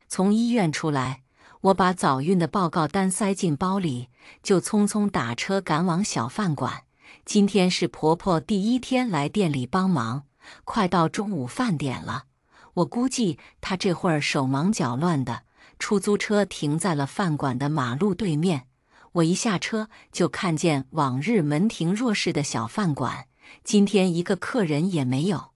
从医院出来，我把早运的报告单塞进包里，就匆匆打车赶往小饭馆。今天是婆婆第一天来店里帮忙，快到中午饭点了。我估计她这会儿手忙脚乱的。出租车停在了饭馆的马路对面，我一下车就看见往日门庭若市的小饭馆，今天一个客人也没有，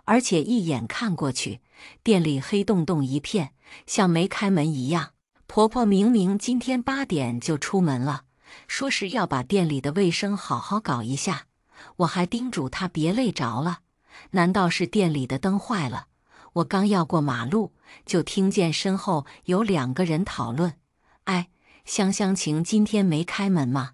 而且一眼看过去，店里黑洞洞一片，像没开门一样。婆婆明明今天8点就出门了，说是要把店里的卫生好好搞一下，我还叮嘱她别累着了。难道是店里的灯坏了？我刚要过马路，就听见身后有2个人讨论：“哎，香香晴今天没开门吗？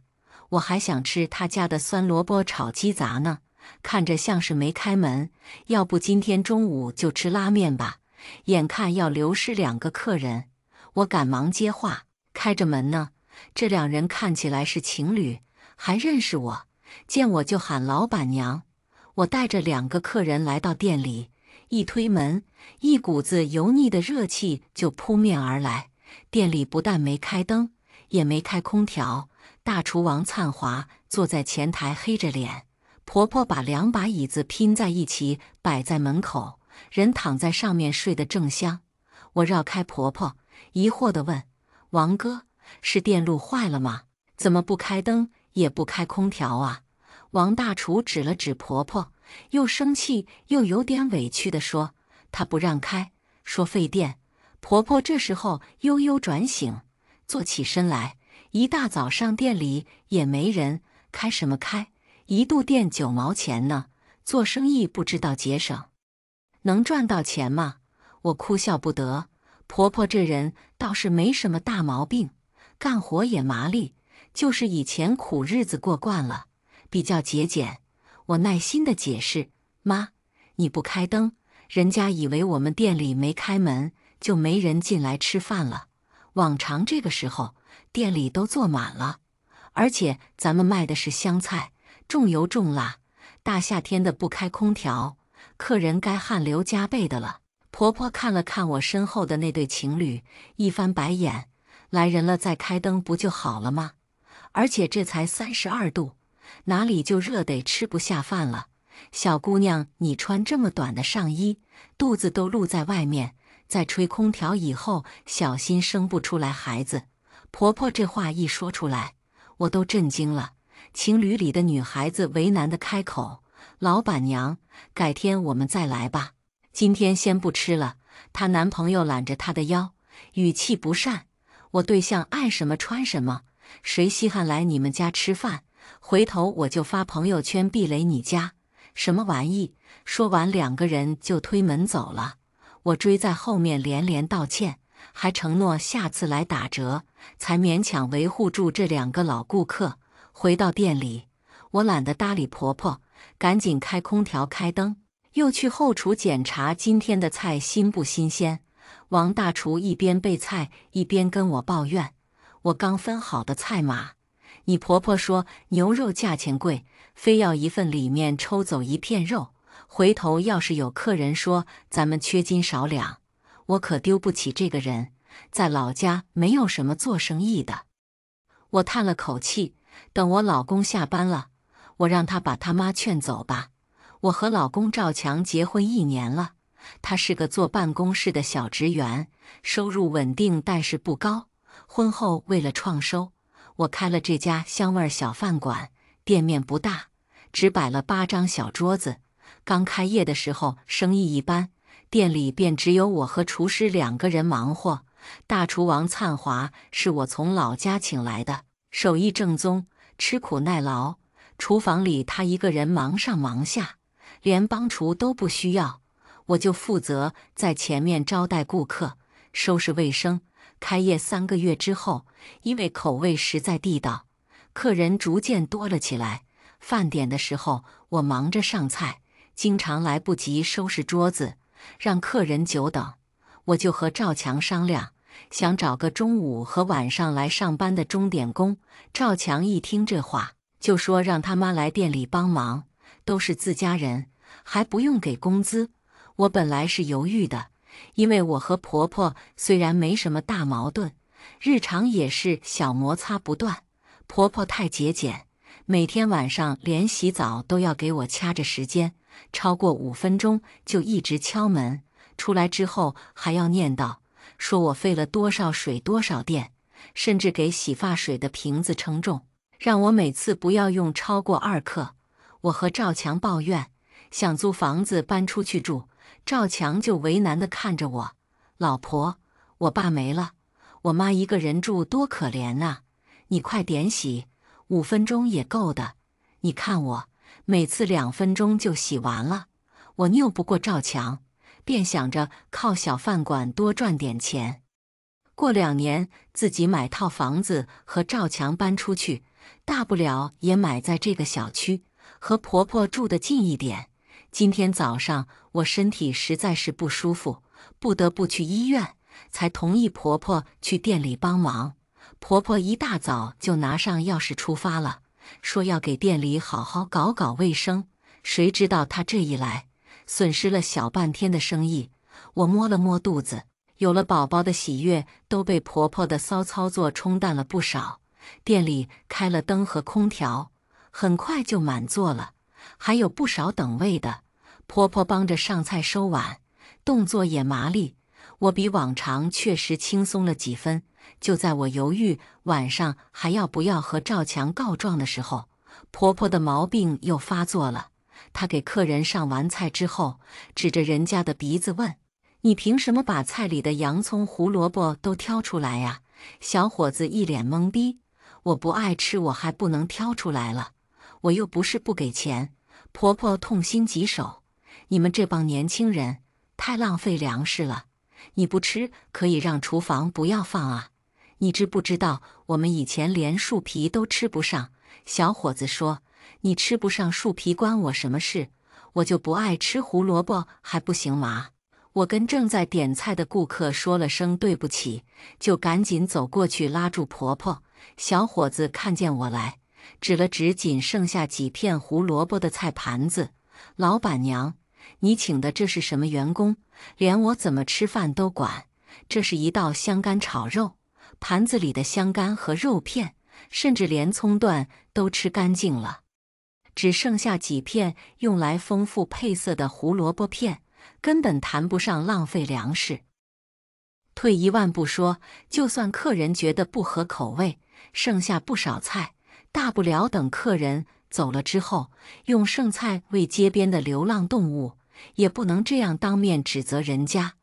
我还想吃他家的酸萝卜炒鸡杂呢，看着像是没开门。要不今天中午就吃拉面吧？”眼看要流失2个客人，我赶忙接话：“开着门呢。这2人看起来是情侣，还认识我，见我就喊老板娘。”我带着2个客人来到店里。一推门，一股子油腻的热气就扑面而来。店里不但没开灯，也没开空调。大厨王灿华坐在前台黑着脸，婆婆把2把椅子拼在一起摆在门口，人躺在上面睡得正香。我绕开婆婆，疑惑地问：“王哥，是电路坏了吗？怎么不开灯，也不开空调啊？”王大厨指了指婆婆，又生气又有点委屈地说：“他不让开，说费电。”婆婆这时候悠悠转醒，坐起身来，一大早上店里也没人，开什么开？一度电9毛钱呢，做生意不知道节省，能赚到钱吗？我哭笑不得。婆婆这人倒是没什么大毛病，干活也麻利，就是以前苦日子过惯了，比较节俭。我耐心地解释：“妈，你不开灯，人家以为我们店里没开门，就没人进来吃饭了。往常这个时候，店里都坐满了，而且咱们卖的是香菜，重油重辣，大夏天的不开空调，客人该汗流浃背的了。”婆婆看了看我身后的那对情侣，一翻白眼：“来人了再开灯不就好了吗？而且这才32度。哪里就热得吃不下饭了？小姑娘，你穿这么短的上衣，肚子都露在外面，在吹空调以后，小心生不出来孩子。”婆婆这话一说出来，我都震惊了。情侣里的女孩子为难地开口：“老板娘，改天我们再来吧，今天先不吃了。”她男朋友揽着她的腰，语气不善：“我对象爱什么穿什么，谁稀罕来你们家吃饭？回头我就发朋友圈避雷你家，什么玩意！”说完2个人就推门走了。我追在后面连连道歉，还承诺下次来打折，才勉强维护住这2个老顾客。回到店里，我懒得搭理婆婆，赶紧开空调开灯，又去后厨检查今天的菜新不新鲜。王大厨一边备菜一边跟我抱怨：“我刚分好的菜码，你婆婆说牛肉价钱贵，非要一份里面抽走一片肉，回头要是有客人说咱们缺斤少两，我可丢不起这个人，在老家没有什么做生意的。”我叹了口气，等我老公下班了，我让他把他妈劝走吧。我和老公赵强结婚1年了，他是个坐办公室的小职员，收入稳定但是不高。婚后为了创收，我开了这家香味小饭馆，店面不大，只摆了8张小桌子。刚开业的时候生意一般，店里便只有我和厨师2个人忙活。大厨王灿华是我从老家请来的，手艺正宗，吃苦耐劳。厨房里他一个人忙上忙下，连帮厨都不需要，我就负责在前面招待顾客，收拾卫生。开业3个月之后，因为口味实在地道，客人逐渐多了起来。饭点的时候，我忙着上菜，经常来不及收拾桌子，让客人久等。我就和赵强商量，想找个中午和晚上来上班的钟点工。赵强一听这话，就说让他妈来店里帮忙，都是自家人，还不用给工资。我本来是犹豫的，因为我和婆婆虽然没什么大矛盾，日常也是小摩擦不断。婆婆太节俭，每天晚上连洗澡都要给我掐着时间，超过5分钟就一直敲门，出来之后还要念叨，说我费了多少水多少电，甚至给洗发水的瓶子称重，让我每次不要用超过2克。我和赵强抱怨，想租房子搬出去住，赵强就为难地看着我，老婆，我爸没了，我妈一个人住多可怜啊，你快点洗，5分钟也够的，你看我每次2分钟就洗完了。我拗不过赵强，便想着靠小饭馆多赚点钱。过2年自己买套房子和赵强搬出去，大不了也买在这个小区，和婆婆住得近一点。今天早上我身体实在是不舒服，不得不去医院，才同意婆婆去店里帮忙。婆婆一大早就拿上钥匙出发了，说要给店里好好搞搞卫生。谁知道她这一来，损失了小半天的生意。我摸了摸肚子，有了宝宝的喜悦都被婆婆的骚操作冲淡了不少。店里开了灯和空调，很快就满座了，还有不少等位的。婆婆帮着上菜收碗，动作也麻利。我比往常确实轻松了几分。就在我犹豫晚上还要不要和赵强告状的时候，婆婆的毛病又发作了。她给客人上完菜之后，指着人家的鼻子问：“你凭什么把菜里的洋葱、胡萝卜都挑出来呀？”小伙子一脸懵逼：“我不爱吃，我还不能挑出来了？我又不是不给钱。”婆婆痛心疾首：“你们这帮年轻人太浪费粮食了，你不吃可以让厨房不要放啊！你知不知道我们以前连树皮都吃不上？”小伙子说：“你吃不上树皮关我什么事？我就不爱吃胡萝卜还不行吗？”我跟正在点菜的顾客说了声对不起，就赶紧走过去拉住婆婆。小伙子看见我来，指了指仅剩下几片胡萝卜的菜盘子：“老板娘，你请的这是什么员工？连我怎么吃饭都管。这是一道香干炒肉，盘子里的香干和肉片，甚至连葱段都吃干净了，只剩下几片用来丰富配色的胡萝卜片，根本谈不上浪费粮食。退一万步说，就算客人觉得不合口味，剩下不少菜，大不了等客人走了之后，用剩菜喂街边的流浪动物，也不能这样当面指责人家。”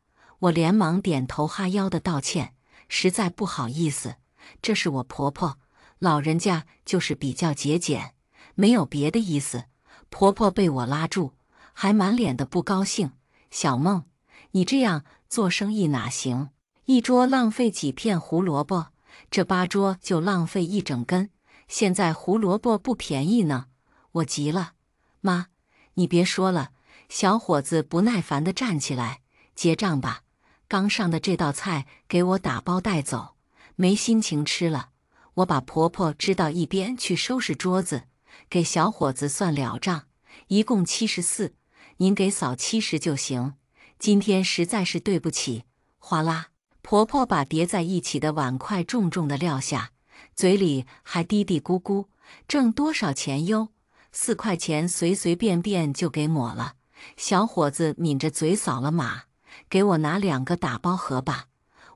我连忙点头哈腰的道歉，实在不好意思，这是我婆婆，老人家就是比较节俭，没有别的意思。婆婆被我拉住，还满脸的不高兴：“小孟，你这样做生意哪行？一桌浪费几片胡萝卜，这8桌就浪费1整根。现在胡萝卜不便宜呢。”我急了：“妈，你别说了。”小伙子不耐烦地站起来：“结账吧，刚上的这道菜给我打包带走，没心情吃了。”我把婆婆支到一边去收拾桌子，给小伙子算了账，一共74，您给扫70就行。今天实在是对不起。哗啦，婆婆把叠在一起的碗筷重重地撂下，嘴里还嘀嘀咕咕：“挣多少钱哟？4块钱随随便便就给抹了。”小伙子抿着嘴扫了码：“给我拿2个打包盒吧，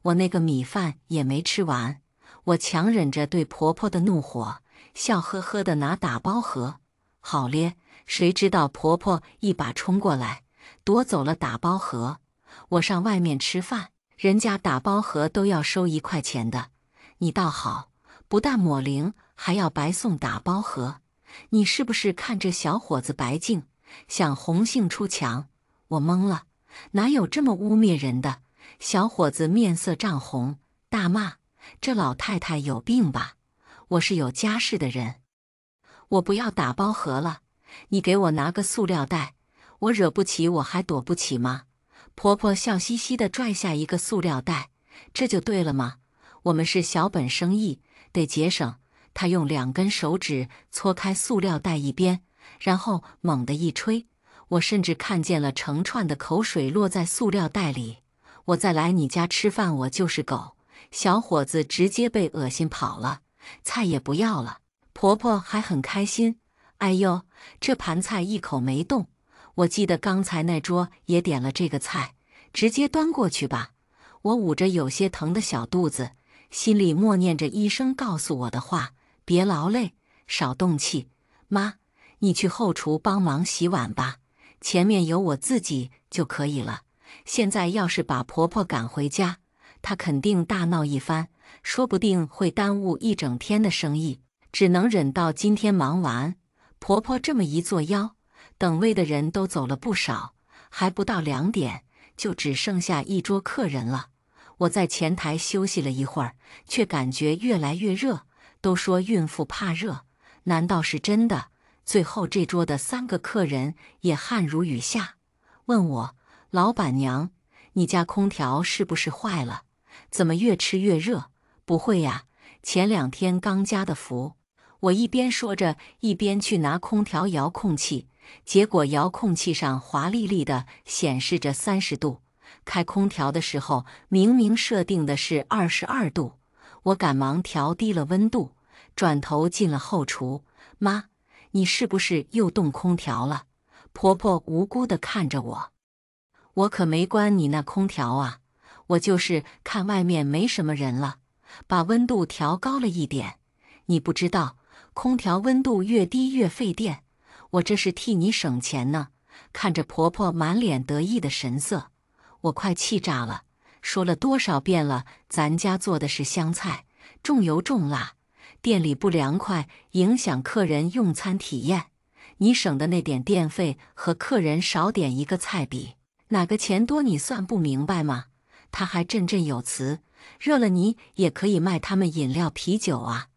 我那个米饭也没吃完。”我强忍着对婆婆的怒火，笑呵呵地拿打包盒。好咧，谁知道婆婆一把冲过来，夺走了打包盒。我上外面吃饭，人家打包盒都要收1块钱的，你倒好，不但抹零，还要白送打包盒。你是不是看这小伙子白净，想红杏出墙？我懵了，哪有这么污蔑人的？小伙子面色涨红，大骂：“这老太太有病吧？我是有家室的人，我不要打包盒了，你给我拿个塑料袋。我惹不起我还躲不起吗？”婆婆笑嘻嘻地拽下一个塑料袋：“这就对了嘛，我们是小本生意，得节省。”她用2根手指搓开塑料袋一边，然后猛地一吹，我甚至看见了成串的口水落在塑料袋里。我再来你家吃饭，我就是狗。小伙子直接被恶心跑了，菜也不要了。婆婆还很开心。哎呦，这盘菜一口没动。我记得刚才那桌也点了这个菜，直接端过去吧。我捂着有些疼的小肚子，心里默念着医生告诉我的话：别劳累，少动气。妈，你去后厨帮忙洗碗吧，前面有我自己就可以了。现在要是把婆婆赶回家，她肯定大闹一番，说不定会耽误一整天的生意，只能忍到今天忙完。婆婆这么一作妖，等位的人都走了不少，还不到2点，就只剩下一桌客人了。我在前台休息了一会儿，却感觉越来越热。都说孕妇怕热，难道是真的？最后这桌的3个客人也汗如雨下，问我：老板娘，你家空调是不是坏了？怎么越吃越热？不会呀，前2天刚加的氟。我一边说着，一边去拿空调遥控器，结果遥控器上华丽丽的显示着30度，开空调的时候明明设定的是22度。我赶忙调低了温度，转头进了后厨。妈，你是不是又动空调了？婆婆无辜地看着我。我可没关你那空调啊，我就是看外面没什么人了，把温度调高了一点。你不知道，空调温度越低越费电，我这是替你省钱呢。看着婆婆满脸得意的神色，我快气炸了。说了多少遍了，咱家做的是香菜，重油重辣，店里不凉快，影响客人用餐体验。你省的那点电费和客人少点一个菜比，哪个钱多你算不明白吗？他还振振有词，热了你也可以卖他们饮料啤酒啊。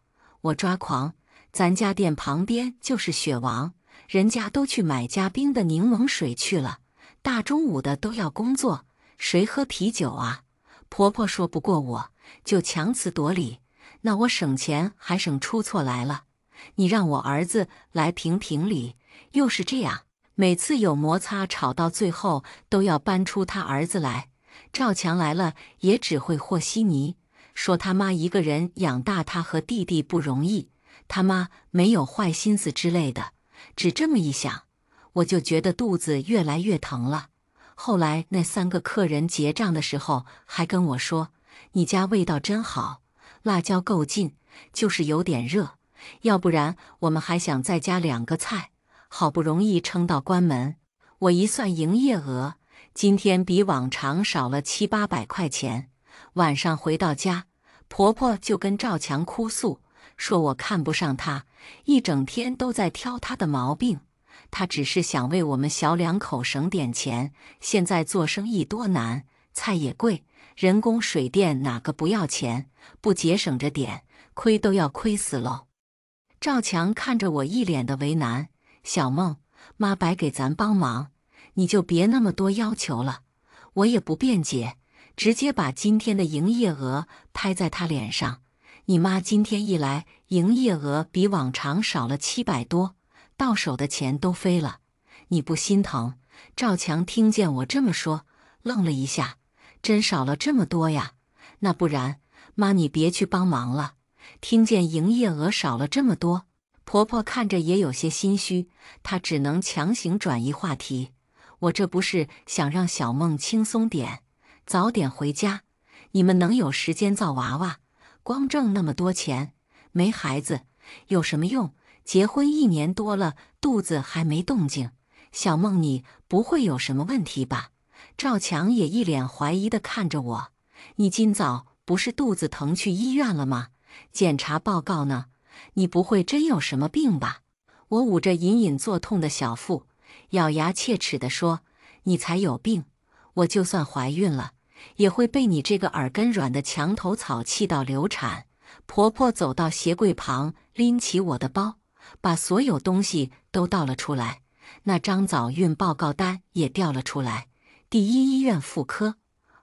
我抓狂，咱家店旁边就是雪王，人家都去买加冰的柠檬水去了，大中午的都要工作，谁喝啤酒啊？婆婆说不过我，就强词夺理。那我省钱还省出错来了。你让我儿子来评评理，又是这样，每次有摩擦吵到最后都要搬出他儿子来。赵强来了也只会和稀泥，说他妈一个人养大他和弟弟不容易，他妈没有坏心思之类的。只这么一想，我就觉得肚子越来越疼了。后来那3个客人结账的时候还跟我说：你家味道真好，辣椒够劲，就是有点热，要不然我们还想再加2个菜。好不容易撑到关门，我一算营业额，今天比往常少了700-800块钱。晚上回到家，婆婆就跟赵强哭诉，说我看不上他，一整天都在挑他的毛病。他只是想为我们小2口省点钱，现在做生意多难，菜也贵，人工水电哪个不要钱，不节省着点，亏都要亏死喽。赵强看着我一脸的为难，小梦，妈白给咱帮忙，你就别那么多要求了。我也不辩解，直接把今天的营业额拍在他脸上。你妈今天一来，营业额比往常少了700多，到手的钱都飞了，你不心疼？赵强听见我这么说，愣了一下，真少了这么多呀？那不然，妈你别去帮忙了。听见营业额少了这么多，婆婆看着也有些心虚，她只能强行转移话题。我这不是想让小梦轻松点，早点回家，你们能有时间造娃娃？光挣那么多钱，没孩子有什么用？结婚1年多了，肚子还没动静。小梦，你不会有什么问题吧？赵强也一脸怀疑地看着我。你今早不是肚子疼去医院了吗？检查报告呢？你不会真有什么病吧？我捂着隐隐作痛的小腹，咬牙切齿地说：你才有病！我就算怀孕了，也会被你这个耳根软的墙头草气到流产。婆婆走到鞋柜旁，拎起我的包，把所有东西都倒了出来，那张早孕报告单也调了出来。第一医院妇科，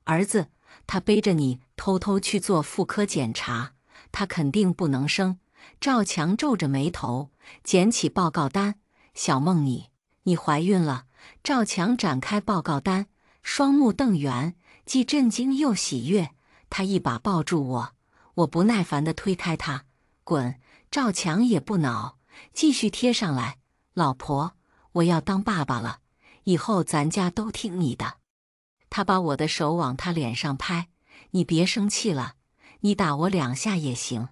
儿子，他背着你偷偷去做妇科检查，他肯定不能生。赵强皱着眉头，捡起报告单，小梦你怀孕了。赵强展开报告单，双目瞪圆，既震惊又喜悦。他一把抱住我，我不耐烦地推开他，滚！赵强也不恼，继续贴上来。老婆，我要当爸爸了，以后咱家都听你的。他把我的手往他脸上拍，你别生气了，你打我2下也行。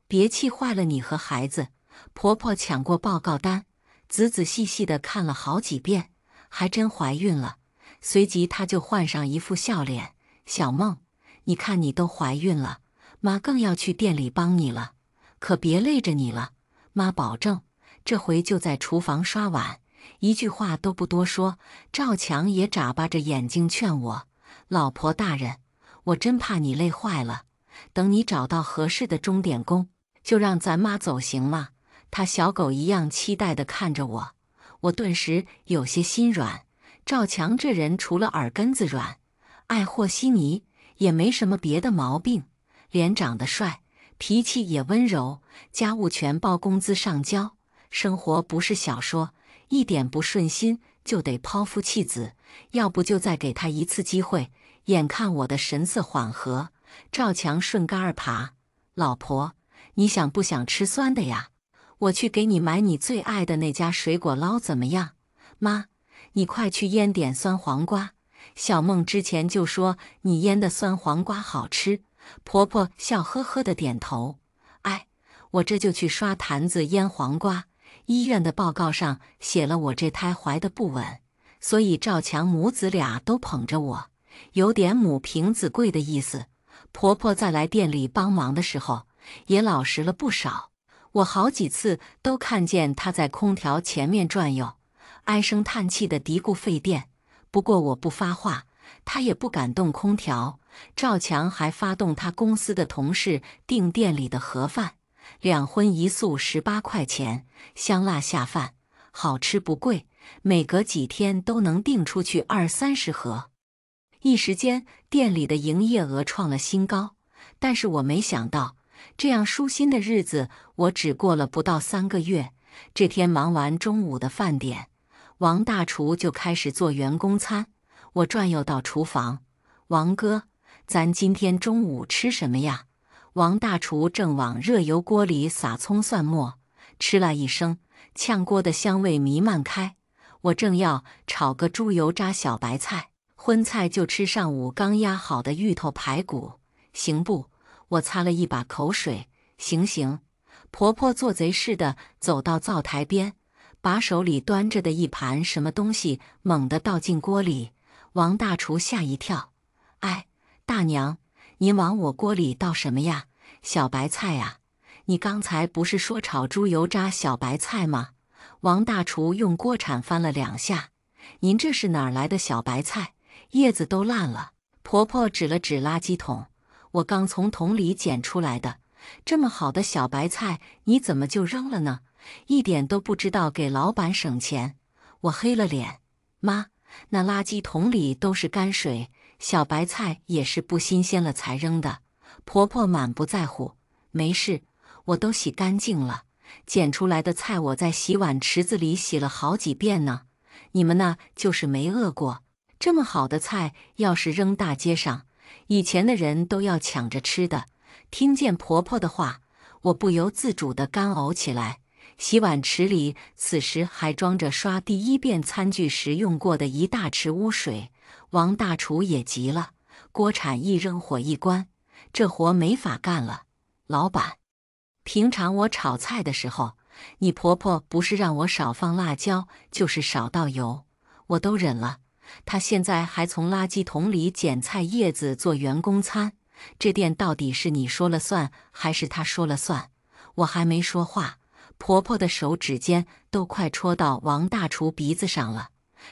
别气坏了你和孩子。婆婆抢过报告单，仔仔细细地看了好几遍，还真怀孕了。随即她就换上一副笑脸，小梦，你看你都怀孕了，妈更要去店里帮你了，可别累着你了。妈保证，这回就在厨房刷碗，一句话都不多说。赵强也眨巴着眼睛劝我，老婆大人，我真怕你累坏了，等你找到合适的钟点工，就让咱妈走行吗？他小狗一样期待地看着我，我顿时有些心软。赵强这人除了耳根子软，爱和稀泥，也没什么别的毛病，脸长得帅，脾气也温柔，家务全包工资上交，生活不是小说，一点不顺心就得抛夫弃子，要不就再给他一次机会。眼看我的神色缓和，赵强顺杆儿爬，老婆，你想不想吃酸的呀？我去给你买你最爱的那家水果捞怎么样？妈，你快去腌点酸黄瓜。小梦之前就说你腌的酸黄瓜好吃。婆婆笑呵呵的点头。哎，我这就去刷坛子腌黄瓜。医院的报告上写了我这胎怀的不稳，所以赵强母子俩都捧着我，有点母凭子贵的意思。婆婆在来店里帮忙的时候，也老实了不少。我好几次都看见她在空调前面转悠，唉声叹气的嘀咕费电。不过我不发话，她也不敢动空调。赵强还发动他公司的同事订店里的盒饭，2荤1素18块钱，香辣下饭，好吃不贵，每隔几天都能订出去20-30盒。一时间店里的营业额创了新高，但是我没想到，这样舒心的日子我只过了不到3个月。这天忙完中午的饭点，王大厨就开始做员工餐。我转悠到厨房，王哥，咱今天中午吃什么呀？王大厨正往热油锅里撒葱蒜末，嗤啦一声，炝锅的香味弥漫开。我正要炒个猪油渣小白菜，荤菜就吃上午刚压好的芋头排骨，行不？我擦了一把口水，行行。婆婆做贼似的走到灶台边，把手里端着的一盘什么东西猛地倒进锅里。王大厨吓一跳，哎，大娘，您往我锅里倒什么呀？小白菜呀？你刚才不是说炒猪油渣小白菜吗？王大厨用锅铲翻了2下，您这是哪儿来的小白菜？叶子都烂了。婆婆指了指垃圾桶，我刚从桶里捡出来的，这么好的小白菜你怎么就扔了呢？一点都不知道给老板省钱。我黑了脸，妈，那垃圾桶里都是泔水，小白菜也是不新鲜了才扔的。婆婆满不在乎，没事，我都洗干净了，捡出来的菜我在洗碗池子里洗了好几遍呢。你们那就是没饿过，这么好的菜要是扔大街上，以前的人都要抢着吃的。听见婆婆的话，我不由自主地干呕起来。洗碗池里此时还装着刷第1遍餐具时用过的一大池污水。王大厨也急了，锅铲一扔，火一关，这活没法干了。老板，平常我炒菜的时候，你婆婆不是让我少放辣椒，就是少倒油，我都忍了。她现在还从垃圾桶里捡菜叶子做员工餐，这店到底是你说了算，还是她说了算？我还没说话，婆婆的手指尖都快戳到王大厨鼻子上了。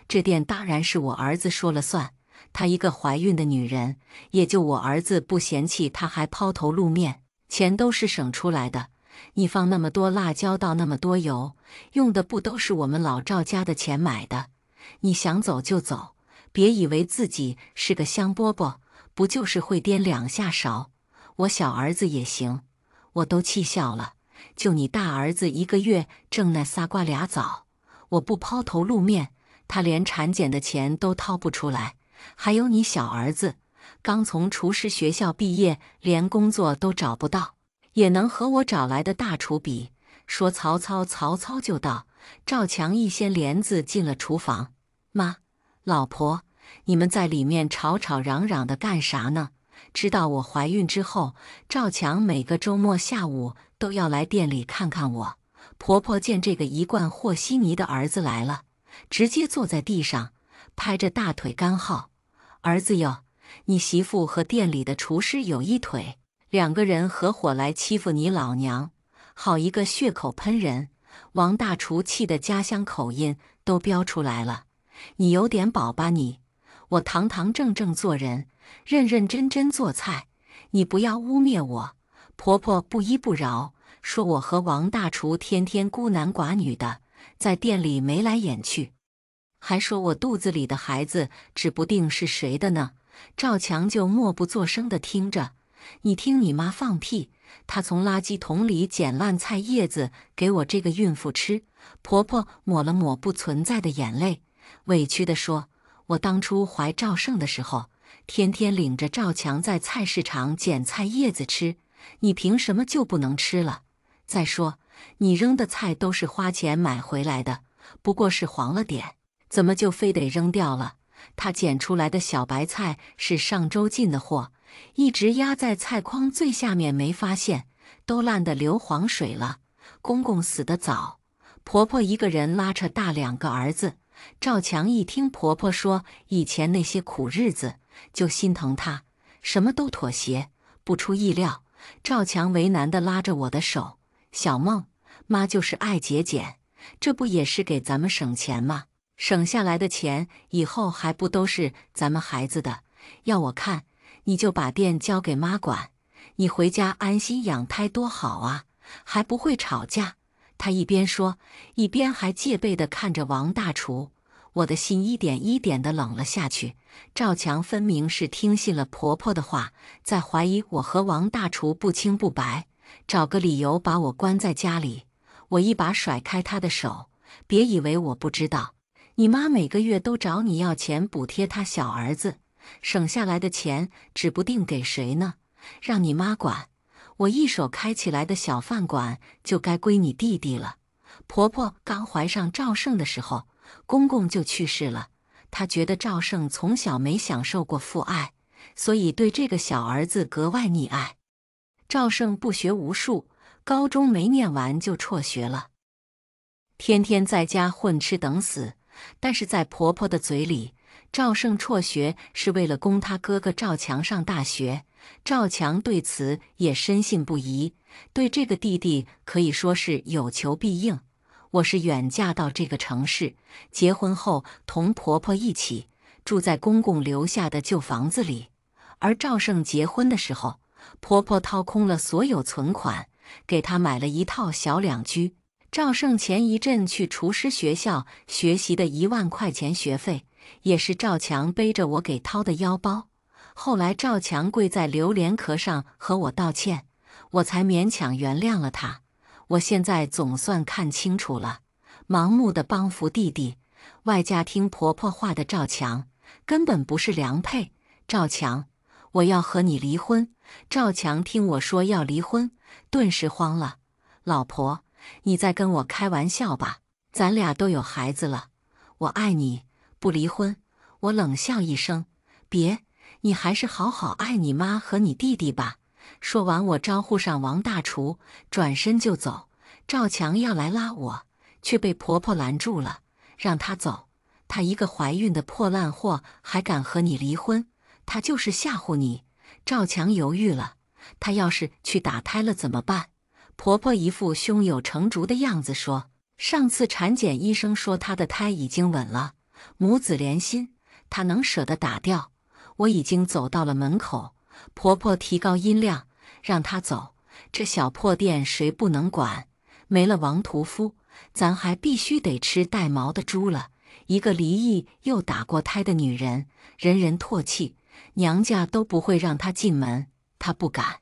这店当然是我儿子说了算，她一个怀孕的女人，也就我儿子不嫌弃，她还抛头露面，钱都是省出来的。你放那么多辣椒，倒那么多油，用的不都是我们老赵家的钱买的？你想走就走，别以为自己是个香饽饽，不就是会颠2下勺？我小儿子也行。我都气笑了，就你大儿子1个月挣那仨瓜俩枣，我不抛头露面，他连产检的钱都掏不出来，还有你小儿子，刚从厨师学校毕业，连工作都找不到，也能和我找来的大厨比。说曹操，曹操就到。赵强一掀帘子进了厨房。妈，老婆，你们在里面吵吵嚷嚷的干啥呢？知道我怀孕之后，赵强每个周末下午都要来店里看看我。婆婆见这个一贯和稀泥的儿子来了，直接坐在地上，拍着大腿干号：“儿子哟，你媳妇和店里的厨师有一腿，两个人合伙来欺负你老娘，好一个血口喷人！”王大厨气得家乡口音都飙出来了：“你有点宝吧你？我堂堂正正做人，认认真真做菜，你不要污蔑我！”婆婆不依不饶，说我和王大厨天天孤男寡女的，在店里眉来眼去，还说我肚子里的孩子指不定是谁的呢。赵强就默不作声地听着。你听你妈放屁，她从垃圾桶里捡烂菜叶子给我这个孕妇吃。婆婆抹了抹不存在的眼泪，委屈地说：“我当初怀赵胜的时候，天天领着赵强在菜市场捡菜叶子吃，你凭什么就不能吃了？再说，你扔的菜都是花钱买回来的，不过是黄了点，怎么就非得扔掉了？他捡出来的小白菜是上周进的货，一直压在菜筐最下面没发现，都烂得流黄水了。公公死得早，婆婆一个人拉扯大两个儿子。”赵强一听婆婆说以前那些苦日子，就心疼她，什么都妥协。不出意料，赵强为难地拉着我的手：“小梦，妈就是爱节俭，这不也是给咱们省钱吗？省下来的钱以后还不都是咱们孩子的？要我看，你就把店交给妈管，你回家安心养胎多好啊，还不会吵架。”他一边说，一边还戒备地看着王大厨。我的心一点一点地冷了下去。赵强分明是听信了婆婆的话，在怀疑我和王大厨不清不白，找个理由把我关在家里。我一把甩开他的手：“别以为我不知道，你妈每个月都找你要钱补贴她小儿子，省下来的钱指不定给谁呢，让你妈管。我一手开起来的小饭馆就该归你弟弟了。”婆婆刚怀上赵胜的时候，公公就去世了。她觉得赵胜从小没享受过父爱，所以对这个小儿子格外溺爱。赵胜不学无术，高中没念完就辍学了，天天在家混吃等死。但是在婆婆的嘴里，赵胜辍学是为了供他哥哥赵强上大学。赵强对此也深信不疑，对这个弟弟可以说是有求必应。我是远嫁到这个城市，结婚后同婆婆一起住在公公留下的旧房子里。而赵胜结婚的时候，婆婆掏空了所有存款，给他买了一套小两居。赵胜前一阵去厨师学校学习的1万块钱学费，也是赵强背着我给掏的腰包。后来赵强跪在榴莲壳上和我道歉，我才勉强原谅了他。我现在总算看清楚了，盲目的帮扶弟弟，外加听婆婆话的赵强，根本不是良配。赵强，我要和你离婚。赵强听我说要离婚，顿时慌了。老婆，你在跟我开玩笑吧？咱俩都有孩子了，我爱你，不离婚。我冷笑一声，别，你还是好好爱你妈和你弟弟吧。说完，我招呼上王大厨，转身就走。赵强要来拉我，却被婆婆拦住了，让他走。她一个怀孕的破烂货，还敢和你离婚？她就是吓唬你。赵强犹豫了，她要是去打胎了怎么办？婆婆一副胸有成竹的样子说：“上次产检医生说她的胎已经稳了，母子连心，她能舍得打掉？”我已经走到了门口，婆婆提高音量，让她走。这小破店谁不能管？没了王屠夫，咱还必须得吃带毛的猪了。一个离异又打过胎的女人，人人唾弃，娘家都不会让她进门，她不敢。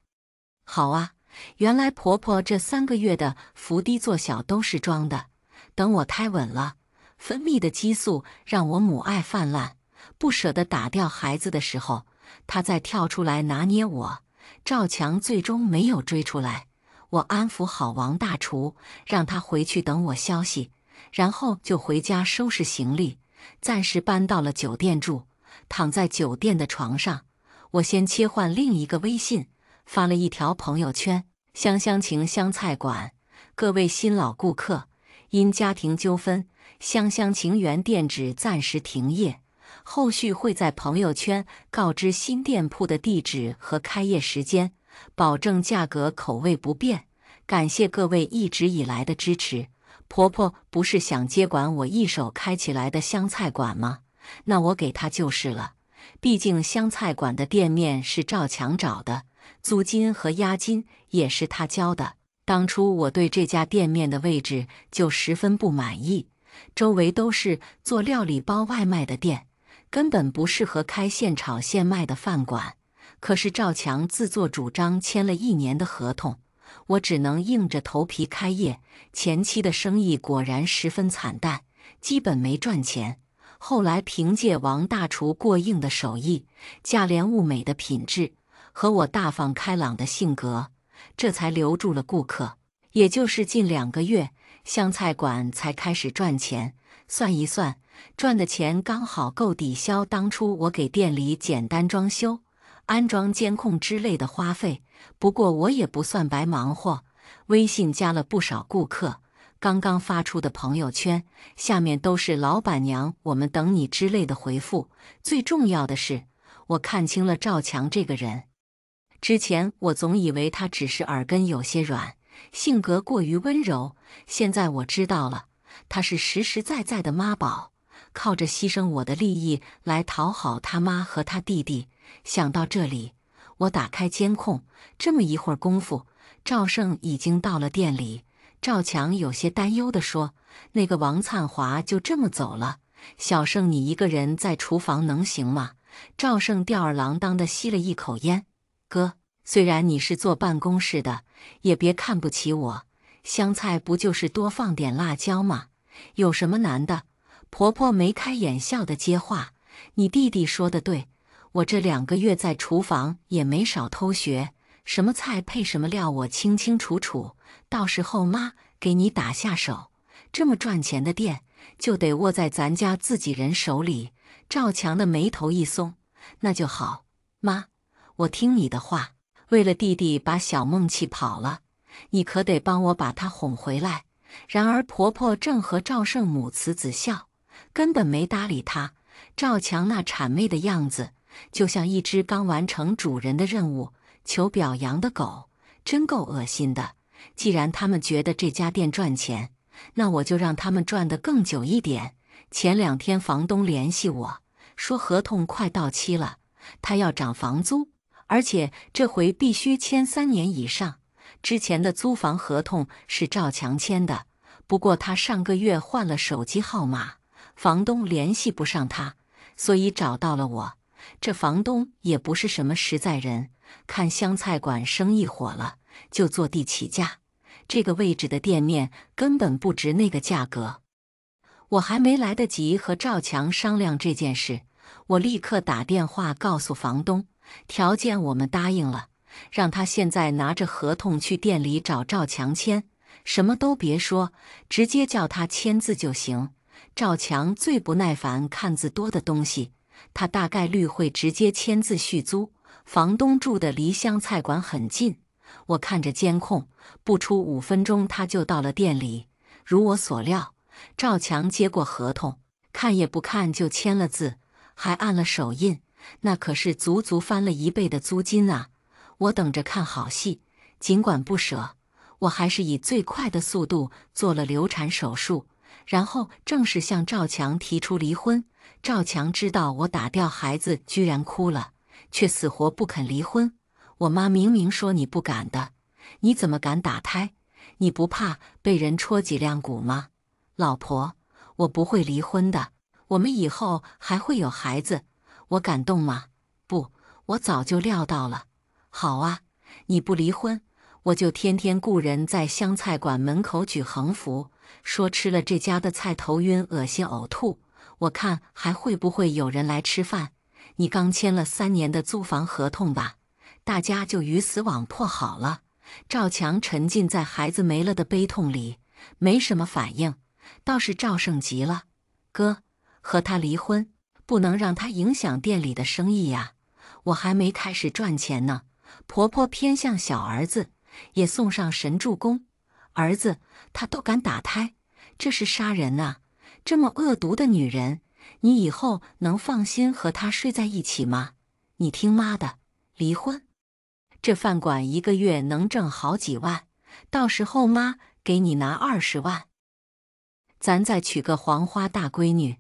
好啊，原来婆婆这3个月的伏低做小都是装的。等我胎稳了，分泌的激素让我母爱泛滥，不舍得打掉孩子的时候，他再跳出来拿捏我。赵强最终没有追出来，我安抚好王大厨，让他回去等我消息，然后就回家收拾行李，暂时搬到了酒店住。躺在酒店的床上，我先切换另一个微信，发了一条朋友圈：香香情湘菜馆，各位新老顾客，因家庭纠纷，香香情原店址暂时停业，后续会在朋友圈告知新店铺的地址和开业时间，保证价格口味不变。感谢各位一直以来的支持。婆婆不是想接管我一手开起来的湘菜馆吗？那我给她就是了。毕竟湘菜馆的店面是赵强找的，租金和押金也是他交的。当初我对这家店面的位置就十分不满意，周围都是做料理包外卖的店，根本不适合开现炒现卖的饭馆。可是赵强自作主张签了1年的合同，我只能硬着头皮开业。前期的生意果然十分惨淡，基本没赚钱。后来凭借王大厨过硬的手艺、价廉物美的品质和我大方开朗的性格，这才留住了顾客。也就是近2个月，湘菜馆才开始赚钱。算一算，赚的钱刚好够抵消当初我给店里简单装修、安装监控之类的花费。不过我也不算白忙活，微信加了不少顾客。刚刚发出的朋友圈下面都是老板娘我们等你之类的回复。最重要的是，我看清了赵强这个人。之前我总以为他只是耳根有些软，性格过于温柔，现在我知道了，他是实实在在的妈宝，靠着牺牲我的利益来讨好他妈和他弟弟。想到这里，我打开监控，这么一会儿功夫，赵胜已经到了店里。赵强有些担忧地说：“那个王灿华就这么走了？小胜你一个人在厨房能行吗？”赵胜吊儿郎当地吸了一口烟：“哥，虽然你是坐办公室的，也别看不起我。香菜不就是多放点辣椒吗？有什么难的？”婆婆眉开眼笑地接话：“你弟弟说得对，我这2个月在厨房也没少偷学，什么菜配什么料我清清楚楚。到时候妈给你打下手，这么赚钱的店就得握在咱家自己人手里。”赵强的眉头一松：“那就好，妈，我听你的话。为了弟弟把小梦气跑了，你可得帮我把他哄回来。”然而婆婆正和赵胜母慈子孝，根本没搭理他。赵强那谄媚的样子，就像一只刚完成主人的任务求表扬的狗，真够恶心的。既然他们觉得这家店赚钱，那我就让他们赚得更久一点。前2天房东联系我说合同快到期了，他要涨房租，而且这回必须签3年以上。之前的租房合同是赵强签的，不过他上个月换了手机号码，房东联系不上他，所以找到了我。这房东也不是什么实在人，看湘菜馆生意火了，就坐地起价。这个位置的店面根本不值那个价格。我还没来得及和赵强商量这件事，我立刻打电话告诉房东，条件我们答应了，让他现在拿着合同去店里找赵强签，什么都别说，直接叫他签字就行。赵强最不耐烦看字多的东西，他大概率会直接签字续租。房东住的离湘菜馆很近，我看着监控，不出5分钟他就到了店里。如我所料，赵强接过合同，看也不看就签了字，还按了手印，那可是足足翻了1倍的租金啊！我等着看好戏，尽管不舍，我还是以最快的速度做了流产手术，然后正式向赵强提出离婚。赵强知道我打掉孩子，居然哭了，却死活不肯离婚。我妈明明说你不敢的，你怎么敢打胎？你不怕被人戳脊梁骨吗？老婆，我不会离婚的，我们以后还会有孩子，我敢动吗？不，我早就料到了。好啊，你不离婚，我就天天雇人在湘菜馆门口举横幅，说吃了这家的菜头晕、恶心、呕吐。我看还会不会有人来吃饭？你刚签了3年的租房合同吧？大家就鱼死网破好了。赵强沉浸在孩子没了的悲痛里，没什么反应。倒是赵胜急了：哥，和他离婚，不能让他影响店里的生意呀。我还没开始赚钱呢。婆婆偏向小儿子，也送上神助攻。儿子，她都敢打胎，这是杀人啊！这么恶毒的女人，你以后能放心和她睡在一起吗？你听妈的，离婚！这饭馆1个月能挣好几万，到时候妈给你拿20万。咱再娶个黄花大闺女。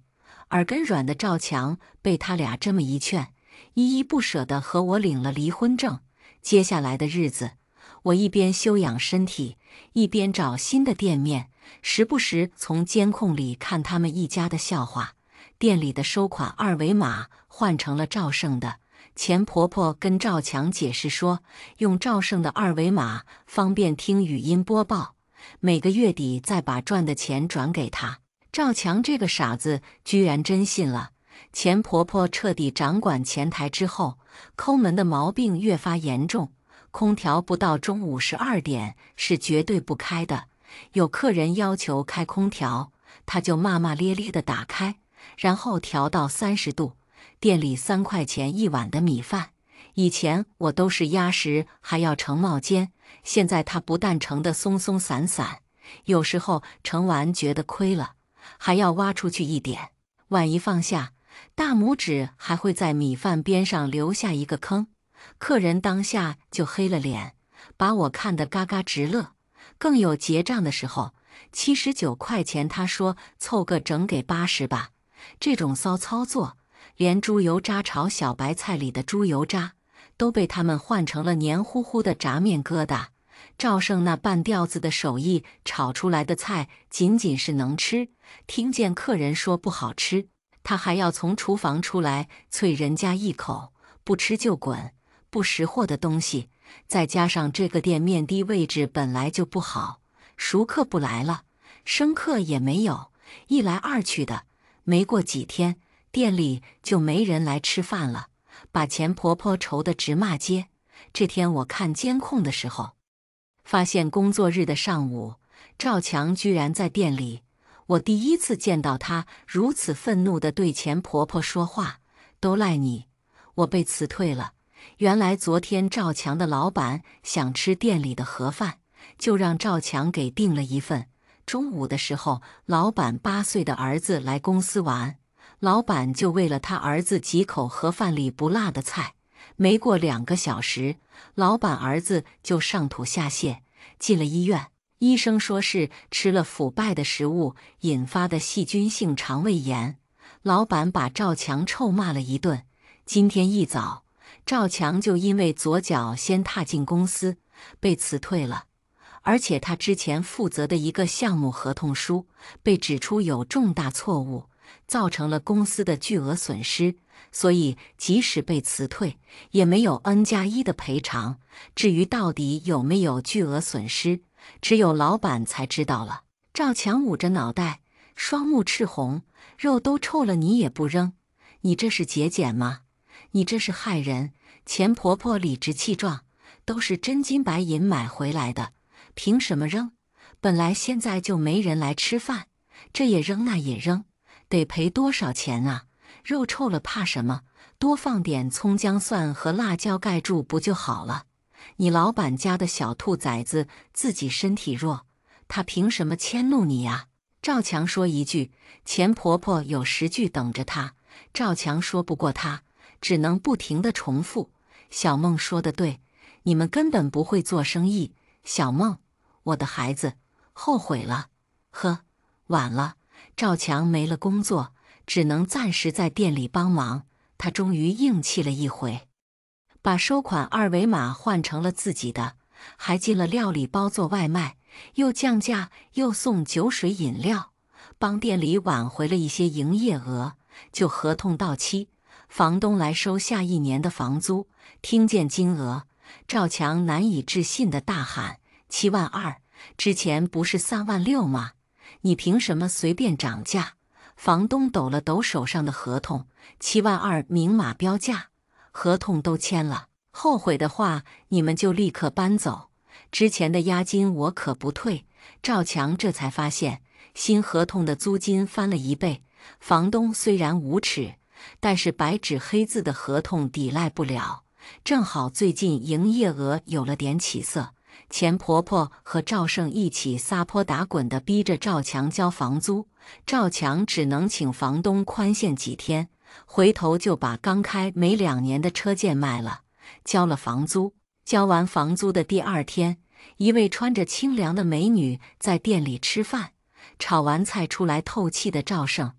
耳根软的赵强被他俩这么一劝，依依不舍地和我领了离婚证。接下来的日子，我一边休养身体，一边找新的店面，时不时从监控里看他们一家的笑话。店里的收款二维码换成了赵胜的，钱婆婆跟赵强解释说，用赵胜的二维码方便听语音播报，每个月底再把赚的钱转给他。赵强这个傻子居然真信了。钱婆婆彻底掌管前台之后，抠门的毛病越发严重，空调不到中午12点是绝对不开的。有客人要求开空调，她就骂骂咧咧地打开，然后调到30度。店里3块钱一碗的米饭，以前我都是压实还要盛帽尖，现在她不但盛得松松散散，有时候盛完觉得亏了，还要挖出去一点，碗一放下，大拇指还会在米饭边上留下一个坑。客人当下就黑了脸，把我看得嘎嘎直乐。更有结账的时候，79块钱，他说凑个整给80吧。这种骚操作，连猪油渣炒小白菜里的猪油渣都被他们换成了黏糊糊的炸面疙瘩。赵胜那半吊子的手艺炒出来的菜仅仅是能吃，听见客人说不好吃，他还要从厨房出来啐人家一口，不吃就滚。不识货的东西，再加上这个店面的位置本来就不好，熟客不来了，生客也没有，一来二去的，没过几天，店里就没人来吃饭了，把钱婆婆愁得直骂街。这天我看监控的时候，发现工作日的上午，赵强居然在店里。我第一次见到他如此愤怒地对钱婆婆说话，都赖你，我被辞退了。原来昨天赵强的老板想吃店里的盒饭，就让赵强给订了一份。中午的时候，老板8岁的儿子来公司玩，老板就喂了他儿子几口盒饭里不辣的菜。没过2个小时，老板儿子就上吐下泻，进了医院。医生说是吃了腐败的食物引发的细菌性肠胃炎。老板把赵强臭骂了一顿。今天一早，赵强就因为左脚先踏进公司，被辞退了。而且他之前负责的一个项目合同书被指出有重大错误，造成了公司的巨额损失，所以即使被辞退，也没有 N+1的赔偿。至于到底有没有巨额损失，只有老板才知道了。赵强捂着脑袋，双目赤红，肉都臭了你也不扔，你这是节俭吗？你这是害人！钱婆婆理直气壮，都是真金白银买回来的，凭什么扔？本来现在就没人来吃饭，这也扔那也扔，得赔多少钱啊？肉臭了怕什么？多放点葱姜蒜和辣椒盖住不就好了？你老板家的小兔崽子自己身体弱，他凭什么迁怒你呀？赵强说一句，钱婆婆有10句等着他。赵强说不过他，只能不停地重复。小梦说的对，你们根本不会做生意。小梦，我的孩子，后悔了。呵，晚了。赵强没了工作，只能暂时在店里帮忙。他终于硬气了一回，把收款二维码换成了自己的，还进了料理包做外卖，又降价又送酒水饮料，帮店里挽回了一些营业额。就合同到期，房东来收下1年的房租，听见金额，赵强难以置信地大喊：7万2！之前不是3万6吗？你凭什么随便涨价？房东抖了抖手上的合同，7.2万明码标价，合同都签了。后悔的话，你们就立刻搬走，之前的押金我可不退。赵强这才发现，新合同的租金翻了1倍。房东虽然无耻，但是白纸黑字的合同抵赖不了。正好最近营业额有了点起色，钱婆婆和赵胜一起撒泼打滚地逼着赵强交房租，赵强只能请房东宽限几天，回头就把刚开没2年的车件卖了，交了房租。交完房租的第2天，一位穿着清凉的美女在店里吃饭，炒完菜出来透气的赵胜，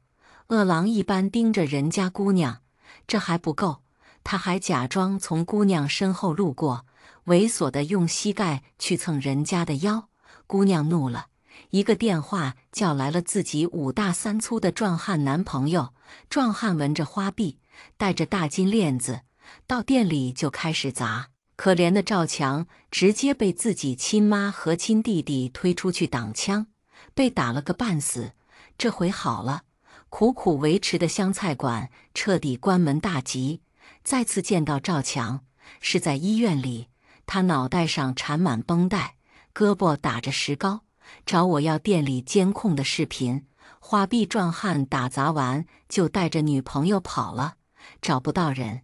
饿狼一般盯着人家姑娘，这还不够，他还假装从姑娘身后路过，猥琐地用膝盖去蹭人家的腰。姑娘怒了，一个电话叫来了自己5大3粗的壮汉男朋友。壮汉纹着花臂，戴着大金链子，到店里就开始砸。可怜的赵强直接被自己亲妈和亲弟弟推出去挡枪，被打了个半死。这回好了，苦苦维持的湘菜馆彻底关门大吉。再次见到赵强是在医院里，他脑袋上缠满绷带，胳膊打着石膏，找我要店里监控的视频。花臂壮汉打砸完就带着女朋友跑了，找不到人。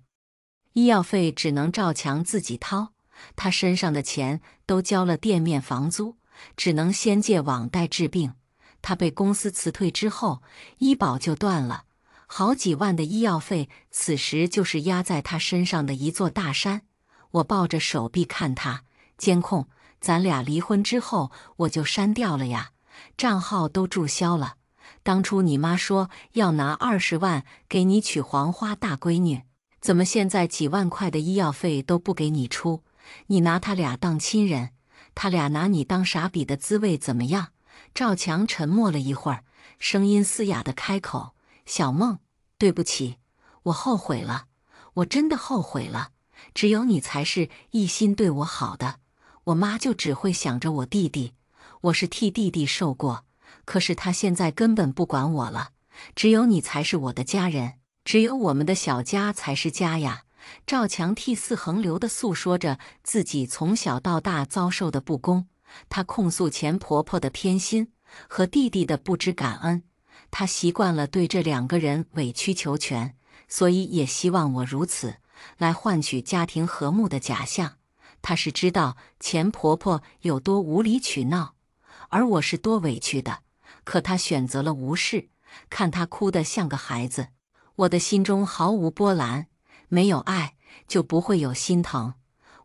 医药费只能赵强自己掏，他身上的钱都交了店面房租，只能先借网贷治病。他被公司辞退之后，医保就断了，好几万的医药费此时就是压在他身上的一座大山。我抱着手臂看他，监控，咱俩离婚之后我就删掉了呀，账号都注销了。当初你妈说要拿20万给你娶黄花大闺女，怎么现在几万块的医药费都不给你出？你拿他俩当亲人，他俩拿你当傻逼的滋味怎么样？赵强沉默了一会儿，声音嘶哑地开口：小梦，对不起，我后悔了，我真的后悔了。只有你才是一心对我好的，我妈就只会想着我弟弟，我是替弟弟受过，可是他现在根本不管我了。只有你才是我的家人，只有我们的小家才是家呀。赵强涕泗横流地诉说着自己从小到大遭受的不公，他控诉钱婆婆的偏心和弟弟的不知感恩。他习惯了对这2个人委曲求全，所以也希望我如此，来换取家庭和睦的假象。他是知道钱婆婆有多无理取闹，而我是多委屈的，可他选择了无视，看他哭得像个孩子，我的心中毫无波澜。没有爱，就不会有心疼。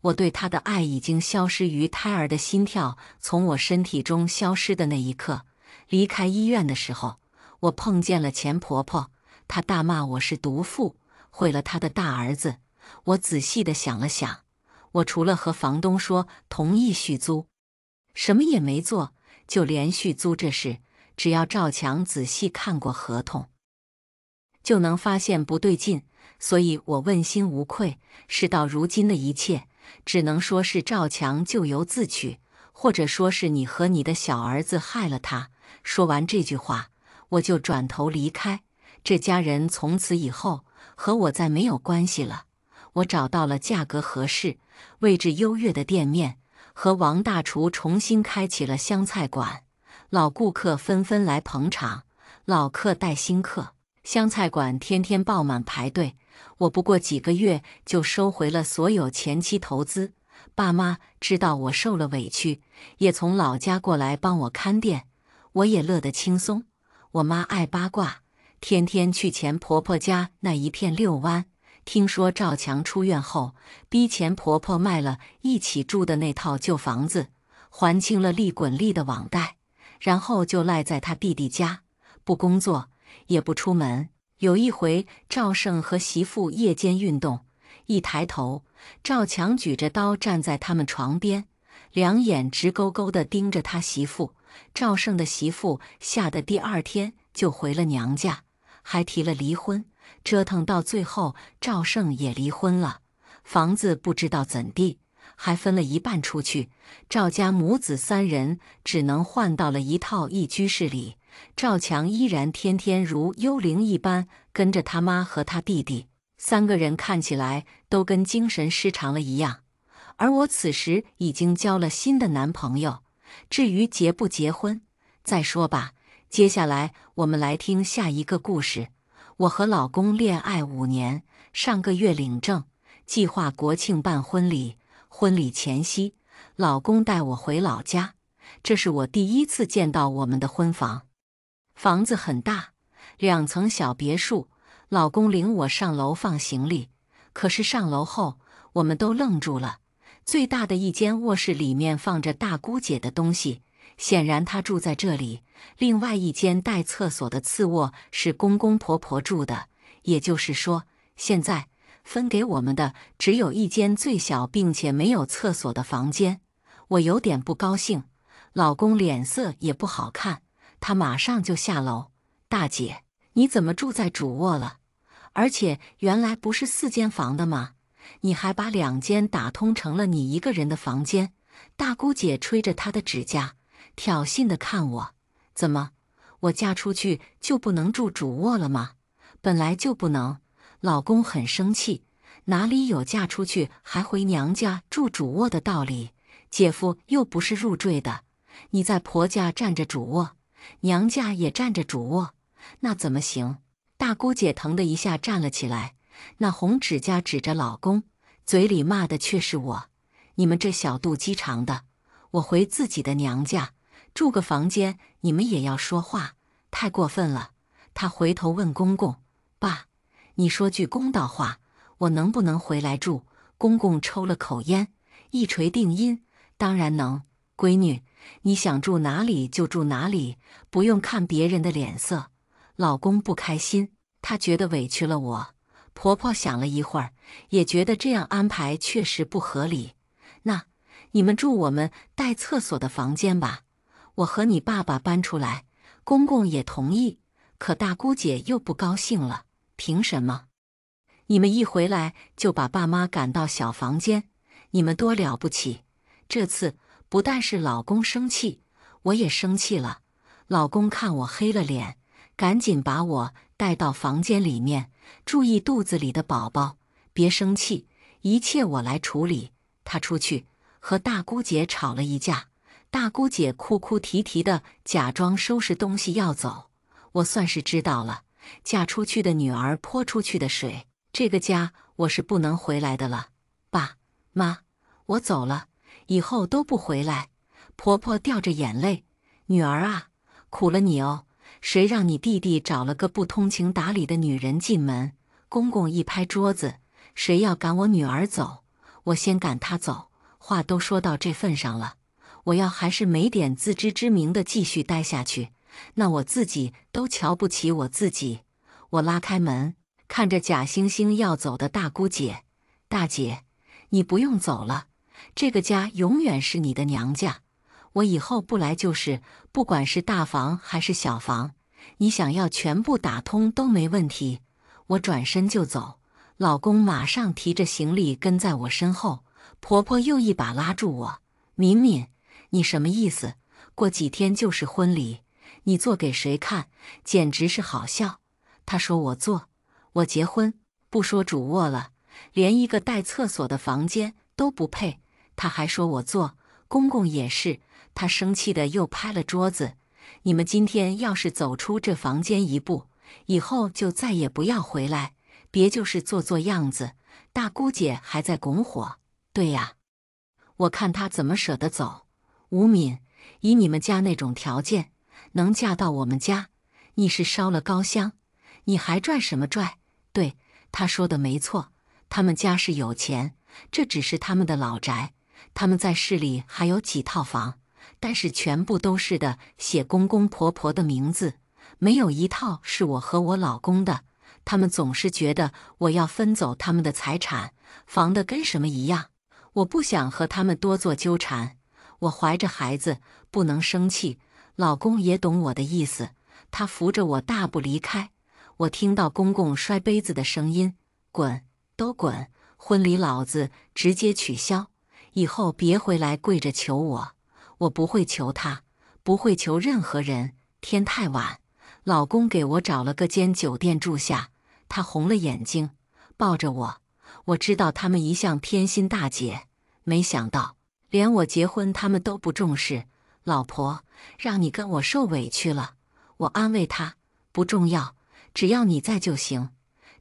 我对他的爱已经消失于胎儿的心跳从我身体中消失的那一刻。离开医院的时候，我碰见了钱婆婆，她大骂我是毒妇，毁了她的大儿子。我仔细地想了想，我除了和房东说同意续租，什么也没做。就连续租这事，只要赵强仔细看过合同，就能发现不对劲，所以我问心无愧。事到如今的一切，只能说是赵强咎由自取，或者说是你和你的小儿子害了他。说完这句话，我就转头离开。这家人从此以后和我再没有关系了。我找到了价格合适、位置优越的店面，和王大厨重新开启了湘菜馆。老顾客纷纷来捧场，老客带新客，湘菜馆天天爆满排队。我不过几个月就收回了所有前期投资。爸妈知道我受了委屈，也从老家过来帮我看店，我也乐得轻松。我妈爱八卦，天天去钱婆婆家那一片遛弯。听说赵强出院后，逼钱婆婆卖了一起住的那套旧房子，还清了利滚利的网贷，然后就赖在他弟弟家，不工作，也不出门。有一回，赵胜和媳妇夜间运动，一抬头，赵强举着刀站在他们床边，两眼直勾勾地盯着他媳妇。赵胜的媳妇吓得第2天就回了娘家，还提了离婚。折腾到最后，赵胜也离婚了，房子不知道怎地，还分了一半出去。赵家母子3人只能换到了一套一居室里，赵强依然天天如幽灵一般跟着他妈和他弟弟，3个人看起来都跟精神失常了一样。而我此时已经交了新的男朋友，至于结不结婚，再说吧。接下来我们来听下一个故事。我和老公恋爱5年，上个月领证，计划国庆办婚礼。婚礼前夕，老公带我回老家，这是我第一次见到我们的婚房。房子很大，2层小别墅。老公领我上楼放行李，可是上楼后，我们都愣住了。最大的一间卧室里面放着大姑姐的东西，显然她住在这里。另外一间带厕所的次卧是公公婆婆住的，也就是说，现在分给我们的只有一间最小并且没有厕所的房间。我有点不高兴，老公脸色也不好看，他马上就下楼：“大姐，你怎么住在主卧了？而且原来不是4间房的吗？你还把2间打通成了你一个人的房间。”大姑姐吹着她的指甲，挑衅地看我：“怎么，我嫁出去就不能住主卧了吗？本来就不能。”老公很生气：“哪里有嫁出去还回娘家住主卧的道理？姐夫又不是入赘的，你在婆家占着主卧，娘家也占着主卧，那怎么行？”大姑姐腾的一下站了起来，那红指甲指着老公，嘴里骂的却是我：“你们这小肚鸡肠的，我回自己的娘家住个房间，你们也要说话，太过分了。”她回头问公公：“爸，你说句公道话，我能不能回来住？”公公抽了口烟，一锤定音：“当然能，闺女，你想住哪里就住哪里，不用看别人的脸色。”老公不开心，他觉得委屈了我。婆婆想了一会儿，也觉得这样安排确实不合理。那你们住我们带厕所的房间吧，我和你爸爸搬出来。公公也同意，可大姑姐又不高兴了：“凭什么？你们一回来就把爸妈赶到小房间，你们多了不起？”这次不但是老公生气，我也生气了。老公看我黑了脸，赶紧把我带到房间里面，注意肚子里的宝宝，别生气，一切我来处理。他出去和大姑姐吵了一架，大姑姐哭哭啼啼的，假装收拾东西要走。我算是知道了，嫁出去的女儿泼出去的水，这个家我是不能回来的了。爸妈，我走了，以后都不回来。婆婆掉着眼泪：“女儿啊，苦了你哦。谁让你弟弟找了个不通情达理的女人进门？”公公一拍桌子：“谁要赶我女儿走，我先赶她走。话都说到这份上了，我要还是没点自知之明的继续待下去，那我自己都瞧不起我自己。”我拉开门，看着假惺惺要走的大姑姐：“大姐，你不用走了，这个家永远是你的娘家。我以后不来就是，不管是大房还是小房，你想要全部打通都没问题。”我转身就走，老公马上提着行李跟在我身后。婆婆又一把拉住我：“敏敏，你什么意思？过几天就是婚礼，你做给谁看？简直是好笑。”她说我做，我结婚，不说主卧了，连一个带厕所的房间都不配。她还说我做，公公也是。他生气的又拍了桌子：“你们今天要是走出这房间一步，以后就再也不要回来，别就是做做样子。”大姑姐还在拱火：“对呀，我看她怎么舍得走。吴敏，以你们家那种条件，能嫁到我们家，你是烧了高香，你还拽什么拽？”对，她说的没错，他们家是有钱，这只是他们的老宅，他们在市里还有几套房，但是全部都是的写公公婆婆的名字，没有一套是我和我老公的。他们总是觉得我要分走他们的财产，防得跟什么一样。我不想和他们多做纠缠，我怀着孩子，不能生气。老公也懂我的意思，他扶着我大步离开。我听到公公摔杯子的声音：“滚，都滚！婚礼老子直接取消，以后别回来跪着求我。”我不会求他，不会求任何人。天太晚，老公给我找了个间酒店住下。他红了眼睛，抱着我。我知道他们一向偏心大姐，没想到连我结婚他们都不重视。老婆，让你跟我受委屈了。我安慰他，不重要，只要你在就行。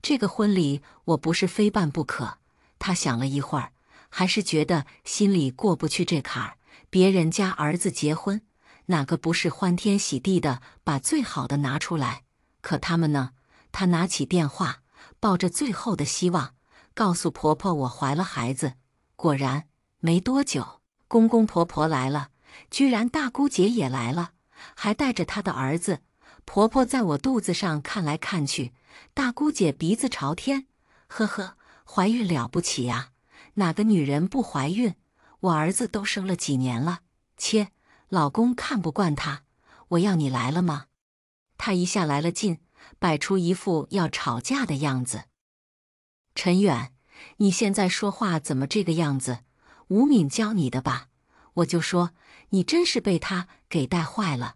这个婚礼我不是非办不可。他想了一会儿，还是觉得心里过不去这坎儿。别人家儿子结婚，哪个不是欢天喜地的把最好的拿出来？可他们呢？他拿起电话，抱着最后的希望，告诉婆婆我怀了孩子。果然，没多久，公公婆婆来了，居然大姑姐也来了，还带着她的儿子。婆婆在我肚子上看来看去，大姑姐鼻子朝天，呵呵，怀孕了不起呀？哪个女人不怀孕？我儿子都生了几年了，切！老公看不惯他，我要你来了吗？他一下来了劲，摆出一副要吵架的样子。陈远，你现在说话怎么这个样子？吴敏教你的吧？我就说你真是被他给带坏了。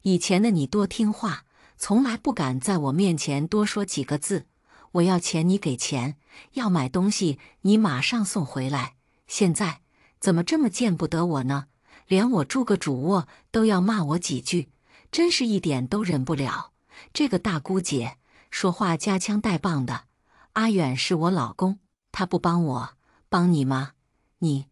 以前的你多听话，从来不敢在我面前多说几个字。我要钱你给钱，要买东西你马上送回来。现在怎么这么见不得我呢？连我住个主卧都要骂我几句，真是一点都忍不了。这个大姑姐说话夹枪带棒的。阿远是我老公，他不帮我，帮你吗？你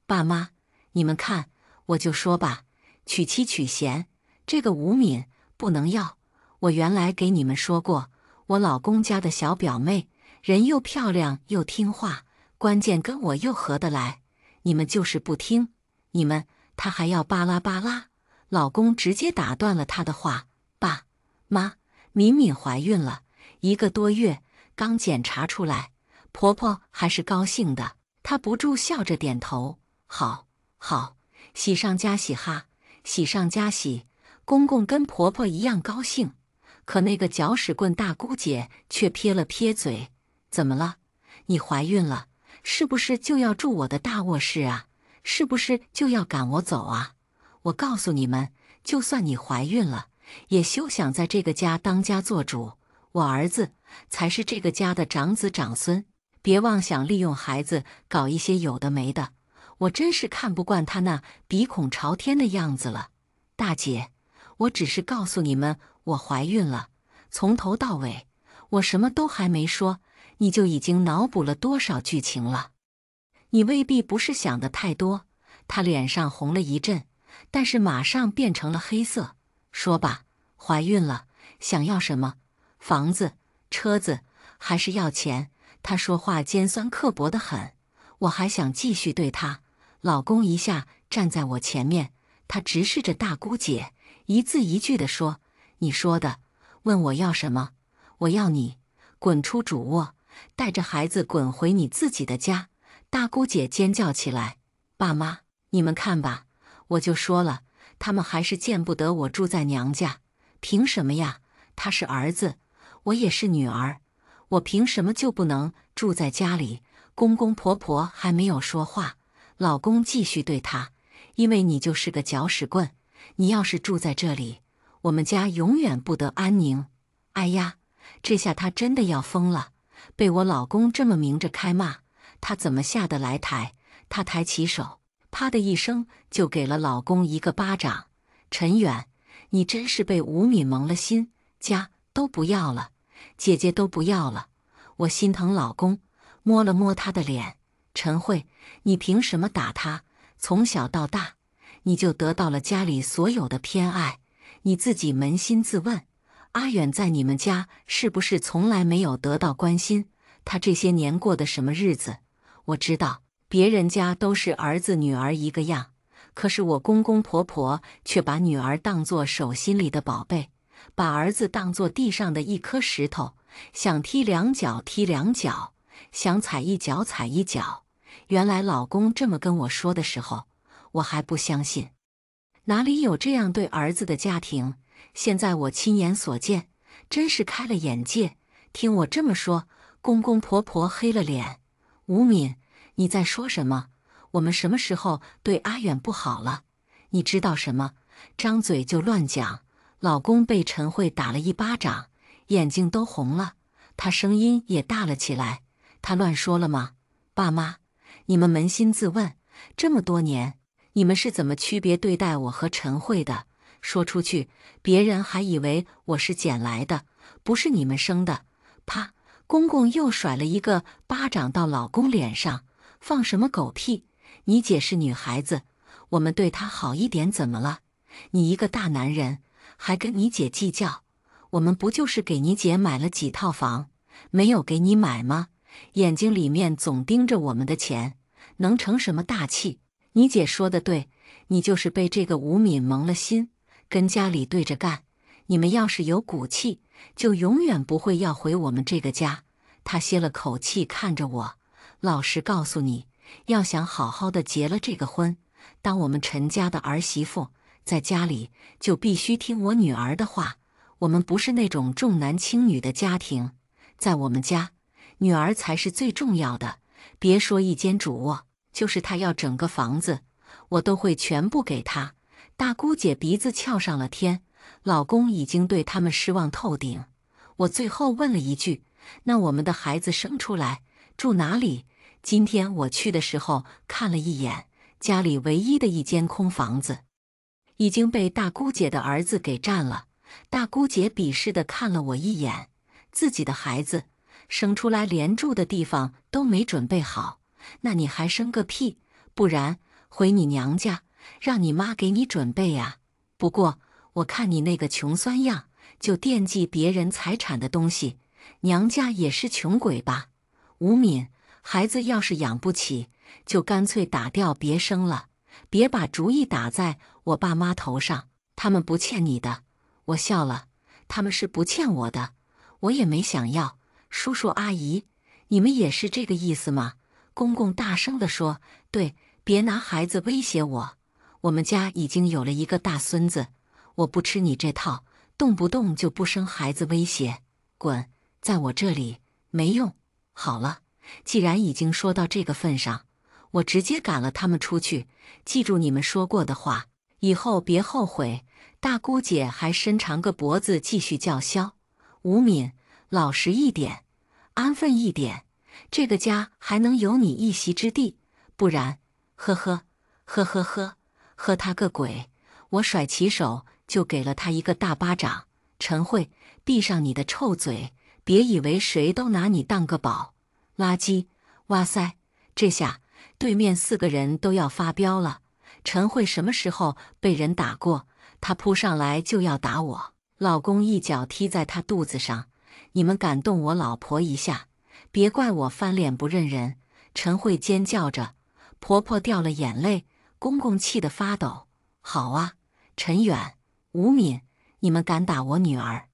爸妈，你们看，我就说吧，娶妻娶贤，这个吴敏不能要。我原来给你们说过，我老公家的小表妹，人又漂亮又听话，关键跟我又合得来。你们就是不听，你们他还要巴拉巴拉。老公直接打断了他的话：爸妈，敏敏怀孕了1个多月，刚检查出来。婆婆还是高兴的，她不住笑着点头：好，好，喜上加喜哈，喜上加喜。公公跟婆婆一样高兴，可那个搅屎棍大姑姐却撇了撇嘴：怎么了？你怀孕了，是不是就要住我的大卧室啊？是不是就要赶我走啊？我告诉你们，就算你怀孕了，也休想在这个家当家做主。我儿子才是这个家的长子长孙，别妄想利用孩子搞一些有的没的。我真是看不惯他那鼻孔朝天的样子了。大姐，我只是告诉你们我怀孕了，从头到尾我什么都还没说，你就已经脑补了多少剧情了？你未必不是想的太多。他脸上红了一阵，但是马上变成了黑色。说吧，怀孕了，想要什么？房子、车子，还是要钱？他说话尖酸刻薄得很。我还想继续对他，老公一下站在我前面，他直视着大姑姐，一字一句地说：你说的，问我要什么？我要你滚出主卧，带着孩子滚回你自己的家。大姑姐尖叫起来：爸妈，你们看吧，我就说了，他们还是见不得我住在娘家。凭什么呀？他是儿子，我也是女儿，我凭什么就不能住在家里？公公婆婆还没有说话，老公继续对他：因为你就是个搅屎棍，你要是住在这里，我们家永远不得安宁。哎呀，这下他真的要疯了，被我老公这么明着开骂，他怎么下得来台？他抬起手，啪的一声就给了老公一个巴掌。陈远，你真是被吴敏蒙了心，家都不要了，姐姐都不要了。我心疼老公，摸了摸他的脸。陈慧，你凭什么打他？从小到大，你就得到了家里所有的偏爱，你自己扪心自问，阿远在你们家是不是从来没有得到关心？他这些年过的什么日子？我知道别人家都是儿子女儿一个样，可是我公公婆婆却把女儿当作手心里的宝贝，把儿子当作地上的一颗石头，想踢两脚踢两脚，想踩一脚踩一脚。原来老公这么跟我说的时候，我还不相信，哪里有这样对儿子的家庭？现在我亲眼所见，真是开了眼界。听我这么说，公公婆婆黑了脸。吴敏，你在说什么？我们什么时候对阿远不好了？你知道什么？张嘴就乱讲。老公被陈慧打了一巴掌，眼睛都红了，他声音也大了起来。他乱说了吗？爸妈，你们扪心自问，这么多年，你们是怎么区别对待我和陈慧的？说出去，别人还以为我是捡来的，不是你们生的。啪！公公又甩了一个巴掌到老公脸上，放什么狗屁！你姐是女孩子，我们对她好一点怎么了？你一个大男人，还跟你姐计较？我们不就是给你姐买了几套房，没有给你买吗？眼睛里面总盯着我们的钱，能成什么大气？你姐说的对，你就是被这个吴敏蒙了心，跟家里对着干。你们要是有骨气，就永远不会要回我们这个家。他歇了口气，看着我，老实告诉你，要想好好的结了这个婚，当我们陈家的儿媳妇，在家里就必须听我女儿的话。我们不是那种重男轻女的家庭，在我们家，女儿才是最重要的。别说一间主卧，就是她要整个房子，我都会全部给她。大姑姐鼻子翘上了天，老公已经对他们失望透顶。我最后问了一句：那我们的孩子生出来住哪里？今天我去的时候看了一眼，家里唯一的一间空房子，已经被大姑姐的儿子给占了。大姑姐鄙视地看了我一眼，自己的孩子生出来连住的地方都没准备好，那你还生个屁？不然回你娘家，让你妈给你准备呀。不过我看你那个穷酸样，就惦记别人财产的东西，娘家也是穷鬼吧？吴敏，孩子要是养不起，就干脆打掉别生了，别把主意打在我爸妈头上，他们不欠你的。我笑了，他们是不欠我的，我也没想要。叔叔阿姨，你们也是这个意思吗？公公大声地说：对，别拿孩子威胁我，我们家已经有了一个大孙子，我不吃你这套，动不动就不生孩子威胁，滚，在我这里没用。好了，既然已经说到这个份上，我直接赶了他们出去。记住你们说过的话，以后别后悔。大姑姐还伸长个脖子继续叫嚣：吴敏，老实一点，安分一点，这个家还能有你一席之地，不然，呵呵，呵呵呵，呵他个鬼！我甩起手就给了他一个大巴掌。陈慧，闭上你的臭嘴，别以为谁都拿你当个宝，垃圾！哇塞，这下对面4个人都要发飙了。陈慧什么时候被人打过？他扑上来就要打我，老公一脚踢在他肚子上。你们敢动我老婆一下，别怪我翻脸不认人！陈慧尖叫着，婆婆掉了眼泪，公公气得发抖。好啊，陈远、吴敏，你们敢打我女儿？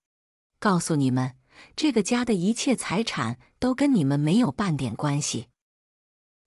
告诉你们，这个家的一切财产都跟你们没有半点关系。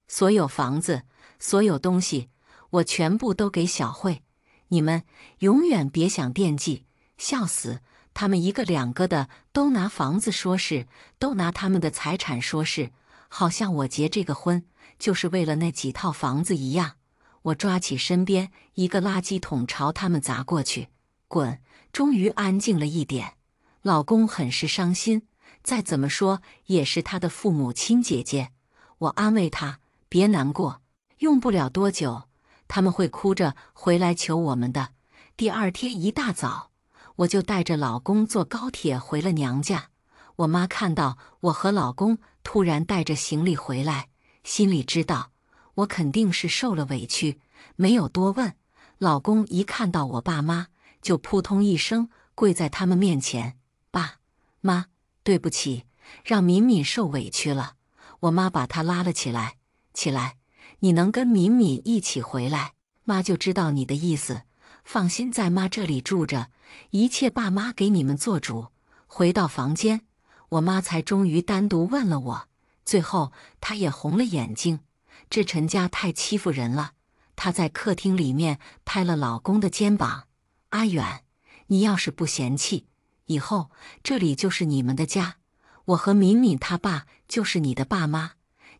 所有房子，所有东西，我全部都给小慧。你们永远别想惦记，笑死！他们一个两个的都拿房子说事，都拿他们的财产说事，好像我结这个婚就是为了那几套房子一样。我抓起身边一个垃圾桶朝他们砸过去，滚！终于安静了一点。老公很是伤心，再怎么说也是他的父母亲姐姐。我安慰他，别难过，用不了多久，他们会哭着回来求我们的。第二天一大早，我就带着老公坐高铁回了娘家。我妈看到我和老公突然带着行李回来，心里知道我肯定是受了委屈，没有多问。老公一看到我爸妈，就扑通一声跪在他们面前：爸妈，对不起，让敏敏受委屈了。我妈把他拉了起来，起来，你能跟敏敏一起回来，妈就知道你的意思。放心在妈这里住着，一切爸妈给你们做主。回到房间，我妈才终于单独问了我，最后她也红了眼睛。这陈家太欺负人了。她在客厅里面拍了老公的肩膀：阿远，你要是不嫌弃，以后这里就是你们的家，我和敏敏他爸就是你的爸妈，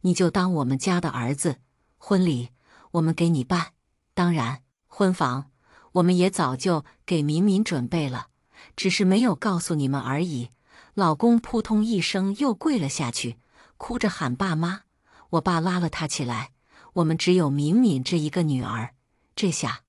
你就当我们家的儿子。婚礼我们给你办，当然婚房我们也早就给敏敏准备了。只是没有告诉你们而已。”老公扑通一声又跪了下去，哭着喊爸妈。我爸拉了他起来：“我们只有敏敏这一个女儿，这下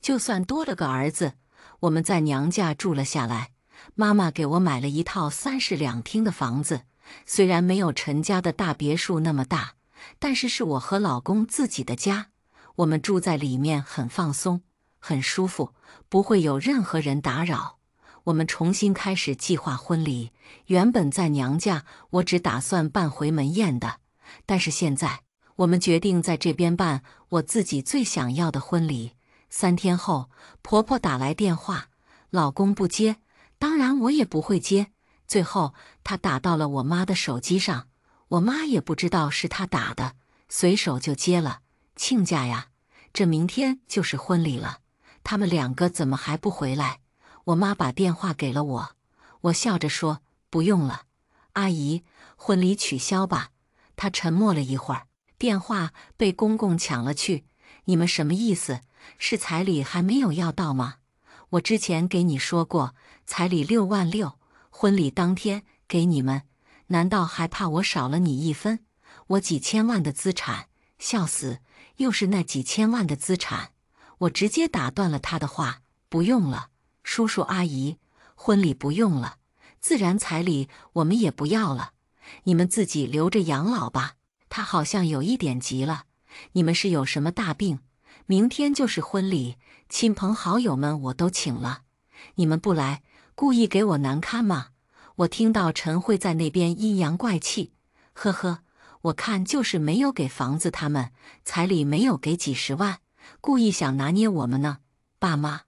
就算多了个儿子。”我们在娘家住了下来，妈妈给我买了一套3室2厅的房子，虽然没有陈家的大别墅那么大，但是是我和老公自己的家。我们住在里面很放松，很舒服，不会有任何人打扰。我们重新开始计划婚礼，原本在娘家我只打算办回门宴的，但是现在我们决定在这边办我自己最想要的婚礼。3天后，婆婆打来电话，老公不接，当然我也不会接。最后她打到了我妈的手机上，我妈也不知道是她打的，随手就接了。亲家呀，这明天就是婚礼了，他们2个怎么还不回来？我妈把电话给了我，我笑着说：“不用了，阿姨，婚礼取消吧。”她沉默了一会儿，电话被公公抢了去。你们什么意思？是彩礼还没有要到吗？我之前给你说过，彩礼6万6，婚礼当天给你们，难道还怕我少了你1分？我几千万的资产，笑死，又是那几千万的资产。我直接打断了他的话：“不用了，叔叔阿姨，婚礼不用了，自然彩礼我们也不要了，你们自己留着养老吧。”他好像有一点急了：“你们是有什么大病？明天就是婚礼，亲朋好友们我都请了，你们不来，故意给我难堪吗？”我听到陈慧在那边阴阳怪气：“呵呵，我看就是没有给房子他们，彩礼没有给几10万，故意想拿捏我们呢。爸妈，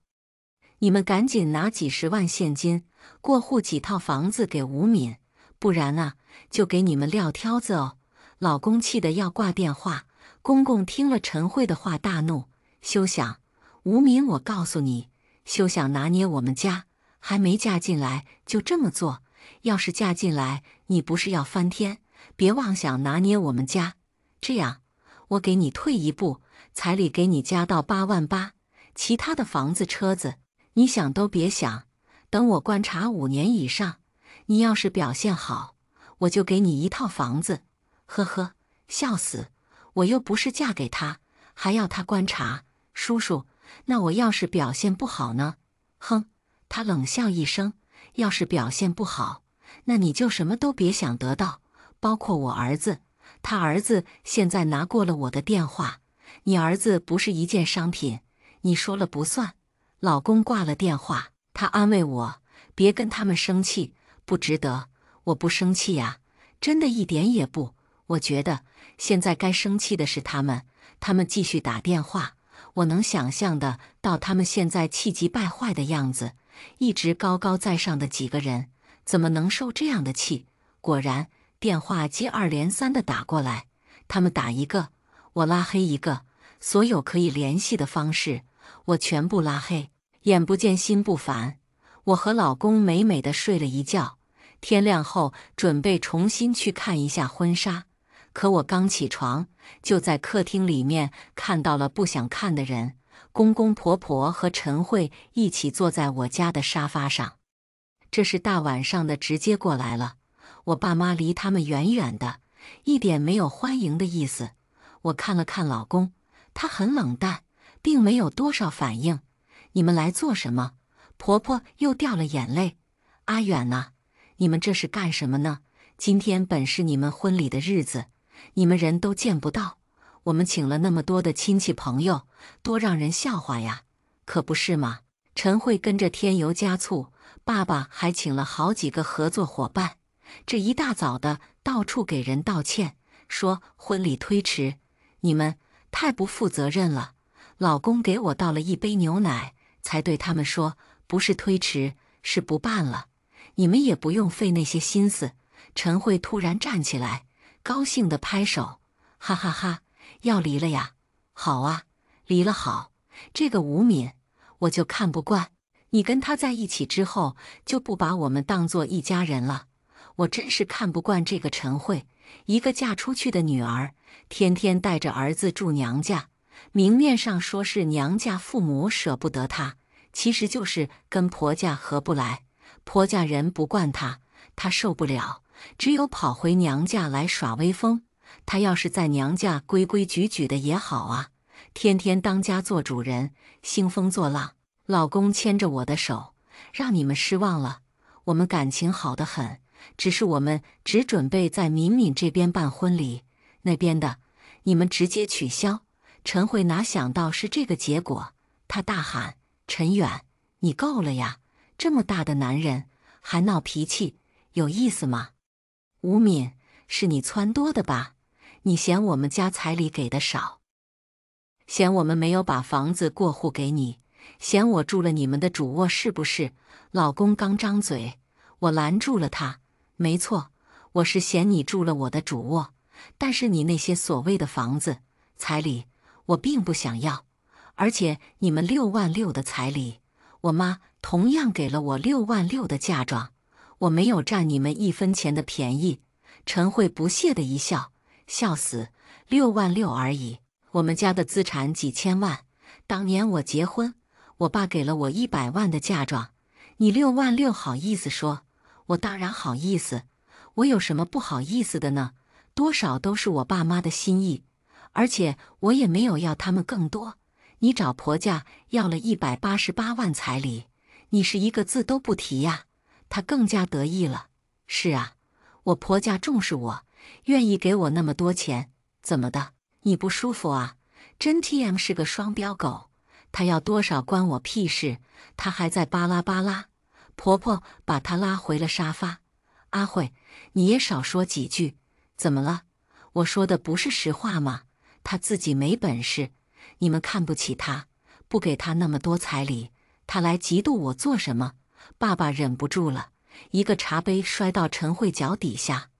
你们赶紧拿几10万现金，过户几套房子给吴敏，不然啊，就给你们撂挑子哦。”老公气得要挂电话。公公听了陈慧的话大怒：“休想！吴敏，我告诉你，休想拿捏我们家，还没嫁进来就这么做。要是嫁进来，你不是要翻天？别妄想拿捏我们家。这样，我给你退一步，彩礼给你加到8万8，其他的房子车子，你想都别想。等我观察5年以上，你要是表现好，我就给你1套房子。”呵呵，笑死！我又不是嫁给他，还要他观察。叔叔，那我要是表现不好呢？哼！他冷笑一声：“要是表现不好，那你就什么都别想得到，包括我儿子。他儿子现在拿过了我的电话，你儿子不是一件商品，你说了不算。”老公挂了电话，他安慰我：“别跟他们生气，不值得。”我不生气呀，真的一点也不。我觉得现在该生气的是他们，他们继续打电话，我能想象得到他们现在气急败坏的样子。一直高高在上的几个人，怎么能受这样的气？果然，电话接2连3的打过来，他们打一个，我拉黑一个，所有可以联系的方式，我全部拉黑。眼不见心不烦，我和老公美美的睡了一觉，天亮后准备重新去看一下婚纱。可我刚起床，就在客厅里面看到了不想看的人。公公婆婆和陈慧一起坐在我家的沙发上，这是大晚上的直接过来了。我爸妈离他们远远的，一点没有欢迎的意思。我看了看老公，他很冷淡，并没有多少反应。你们来做什么？婆婆又掉了眼泪。阿远呐，你们这是干什么呢？今天本是你们婚礼的日子，你们人都见不到，我们请了那么多的亲戚朋友，多让人笑话呀，可不是吗？陈慧跟着添油加醋，爸爸还请了好几个合作伙伴，这一大早的到处给人道歉，说婚礼推迟，你们太不负责任了。老公给我倒了一杯牛奶，才对他们说，不是推迟，是不办了，你们也不用费那些心思。陈慧突然站起来，高兴地拍手，哈哈哈，要离了呀？好啊，离了好。这个吴敏，我就看不惯，你跟他在一起之后，就不把我们当做一家人了。我真是看不惯这个陈慧，一个嫁出去的女儿，天天带着儿子住娘家，明面上说是娘家父母舍不得她，其实就是跟婆家合不来，婆家人不惯她，她受不了，只有跑回娘家来耍威风。她要是在娘家规规矩矩的也好啊，天天当家做主人，兴风作浪。老公牵着我的手，让你们失望了，我们感情好得很，只是我们只准备在敏敏这边办婚礼，那边的你们直接取消。陈慧哪想到是这个结果，她大喊：陈远，你够了呀！这么大的男人还闹脾气，有意思吗？吴敏，是你撺掇的吧？你嫌我们家彩礼给的少，嫌我们没有把房子过户给你，嫌我住了你们的主卧是不是？老公刚张嘴，我拦住了他。没错，我是嫌你住了我的主卧，但是你那些所谓的房子、彩礼，我并不想要。而且你们6.6万的彩礼，我妈同样给了我6.6万的嫁妆，我没有占你们1分钱的便宜。陈慧不屑的一笑，笑死，6.6万而已，我们家的资产几千万。当年我结婚，我爸给了我100万的嫁妆，你6.6万好意思说？我当然好意思，我有什么不好意思的呢？多少都是我爸妈的心意，而且我也没有要他们更多。你找婆家要了188万彩礼，你是一个字都不提呀。他更加得意了。是啊，我婆家重视我，愿意给我那么多钱，怎么的？你不舒服啊？真 TM 是个双标狗，他要多少关我屁事？他还在巴拉巴拉。婆婆把他拉回了沙发。阿慧，你也少说几句。怎么了？我说的不是实话吗？他自己没本事，你们看不起他，不给他那么多彩礼，他来嫉妒我做什么？爸爸忍不住了，一个茶杯摔到陈慧脚底下。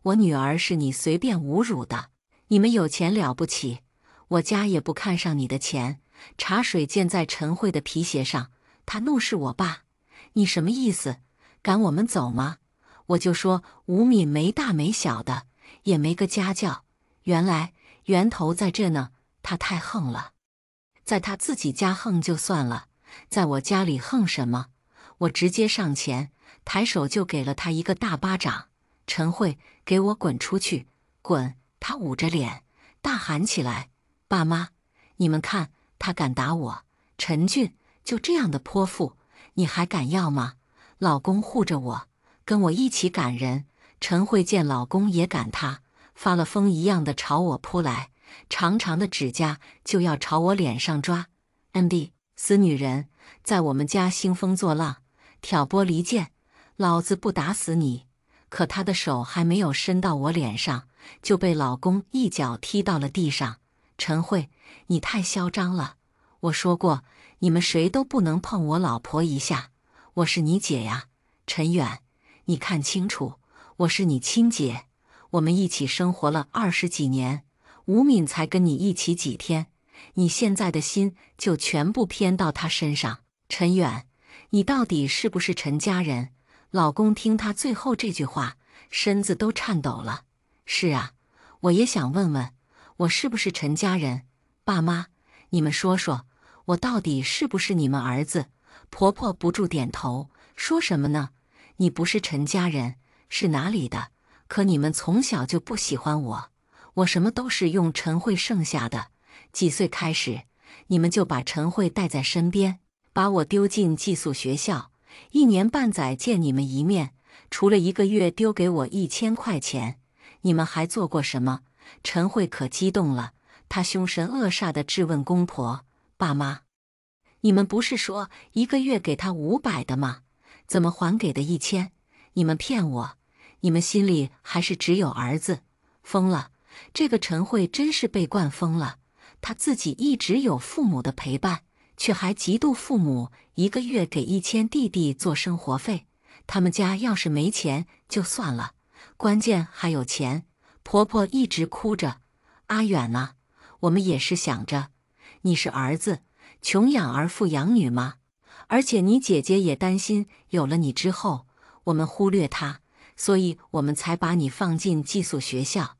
我女儿是你随便侮辱的，你们有钱了不起，我家也不看上你的钱。茶水溅在陈慧的皮鞋上，她怒视我爸。你什么意思？赶我们走吗？我就说吴敏没大没小的，也没个家教。原来源头在这呢，他太横了。在他自己家横就算了，在我家里横什么？我直接上前，抬手就给了他一个大巴掌。陈慧，给我滚出去！滚！他捂着脸，大喊起来：爸妈，你们看，他敢打我！陈俊，就这样的泼妇，你还敢要吗？老公护着我，跟我一起赶人。陈慧见老公也赶她，发了疯一样的朝我扑来，长长的指甲就要朝我脸上抓。MD，死女人，在我们家兴风作浪，挑拨离间，老子不打死你！可她的手还没有伸到我脸上，就被老公一脚踢到了地上。陈慧，你太嚣张了！我说过，你们谁都不能碰我老婆一下，我是你姐呀。陈远，你看清楚，我是你亲姐，我们一起生活了20几年，吴敏才跟你一起几天，你现在的心就全部偏到她身上。陈远，你到底是不是陈家人？老公听他最后这句话，身子都颤抖了。是啊，我也想问问，我是不是陈家人？爸妈，你们说说，我到底是不是你们儿子？婆婆不住点头，说什么呢？你不是陈家人，是哪里的？可你们从小就不喜欢我，我什么都是用陈慧剩下的。几岁开始，你们就把陈慧带在身边，把我丢进寄宿学校，1年半载见你们一面，除了1个月丢给我1000块钱，你们还做过什么？陈慧可激动了，她凶神恶煞地质问公婆：爸妈，你们不是说1个月给他500的吗？怎么还给的1000？你们骗我！你们心里还是只有儿子？疯了！这个陈慧真是被惯疯了。她自己一直有父母的陪伴，却还嫉妒父母1个月给1000弟弟做生活费。他们家要是没钱就算了，关键还有钱。婆婆一直哭着：阿远呐，我们也是想着，你是儿子，穷养儿富养女吗？而且你姐姐也担心有了你之后，我们忽略她，所以我们才把你放进寄宿学校。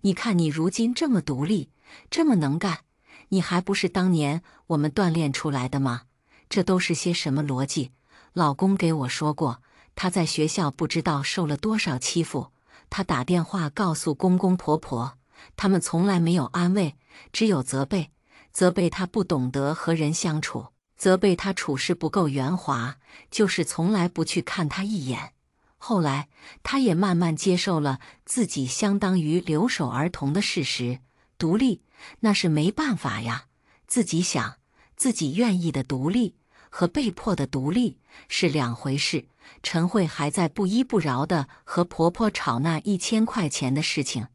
你看你如今这么独立，这么能干，你还不是当年我们锻炼出来的吗？这都是些什么逻辑？老公给我说过，他在学校不知道受了多少欺负，他打电话告诉公公婆婆，他们从来没有安慰，只有责备，责备他不懂得和人相处，责备他处事不够圆滑，就是从来不去看他一眼。后来，他也慢慢接受了自己相当于留守儿童的事实，独立那是没办法呀，自己想、自己愿意的独立和被迫的独立是两回事。陈慧还在不依不饶地和婆婆吵那1000块钱的事情，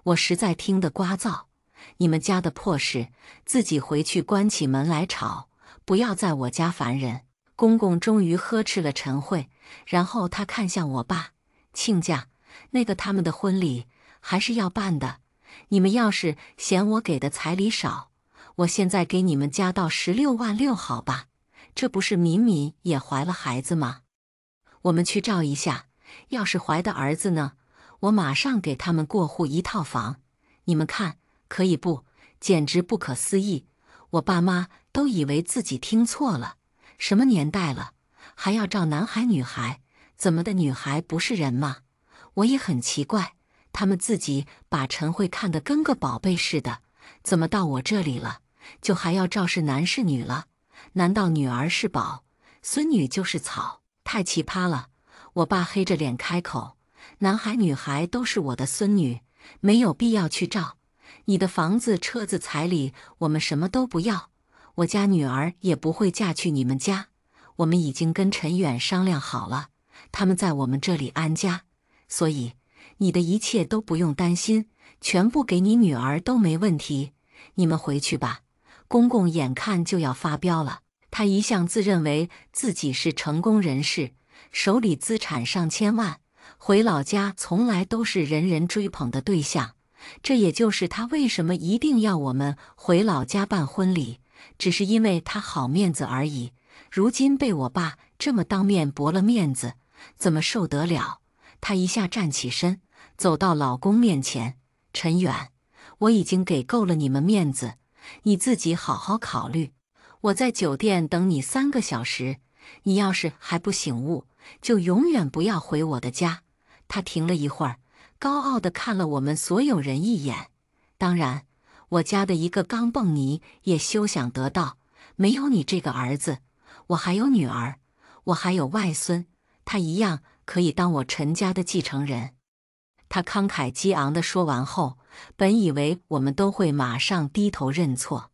我实在听得聒噪。你们家的破事，自己回去关起门来吵，不要在我家烦人。公公终于呵斥了陈慧，然后他看向我爸，亲家，那个他们的婚礼还是要办的，你们要是嫌我给的彩礼少，我现在给你们加到16.6万好吧？这不是敏敏也怀了孩子吗？我们去照一下，要是怀的儿子呢，我马上给他们过户1套房，你们看可以不？简直不可思议，我爸妈都以为自己听错了。什么年代了，还要照男孩女孩？怎么的，女孩不是人吗？我也很奇怪，他们自己把陈慧看得跟个宝贝似的，怎么到我这里了，就还要照是男是女了？难道女儿是宝，孙女就是草？太奇葩了！我爸黑着脸开口，男孩女孩都是我的孙女，没有必要去照。你的房子、车子、彩礼，我们什么都不要。我家女儿也不会嫁去你们家，我们已经跟陈远商量好了，他们在我们这里安家，所以你的一切都不用担心，全部给你女儿都没问题。你们回去吧。公公眼看就要发飙了，他一向自认为自己是成功人士，手里资产上千万，回老家从来都是人人追捧的对象，这也就是他为什么一定要我们回老家办婚礼。只是因为他好面子而已，如今被我爸这么当面驳了面子，怎么受得了？他一下站起身，走到老公面前，陈远，我已经给够了你们面子，你自己好好考虑。我在酒店等你3个小时，你要是还不醒悟，就永远不要回我的家。他停了一会儿，高傲地看了我们所有人一眼，当然我家的一个钢镚泥也休想得到，没有你这个儿子，我还有女儿，我还有外孙，他一样可以当我陈家的继承人。他慷慨激昂地说完后，本以为我们都会马上低头认错，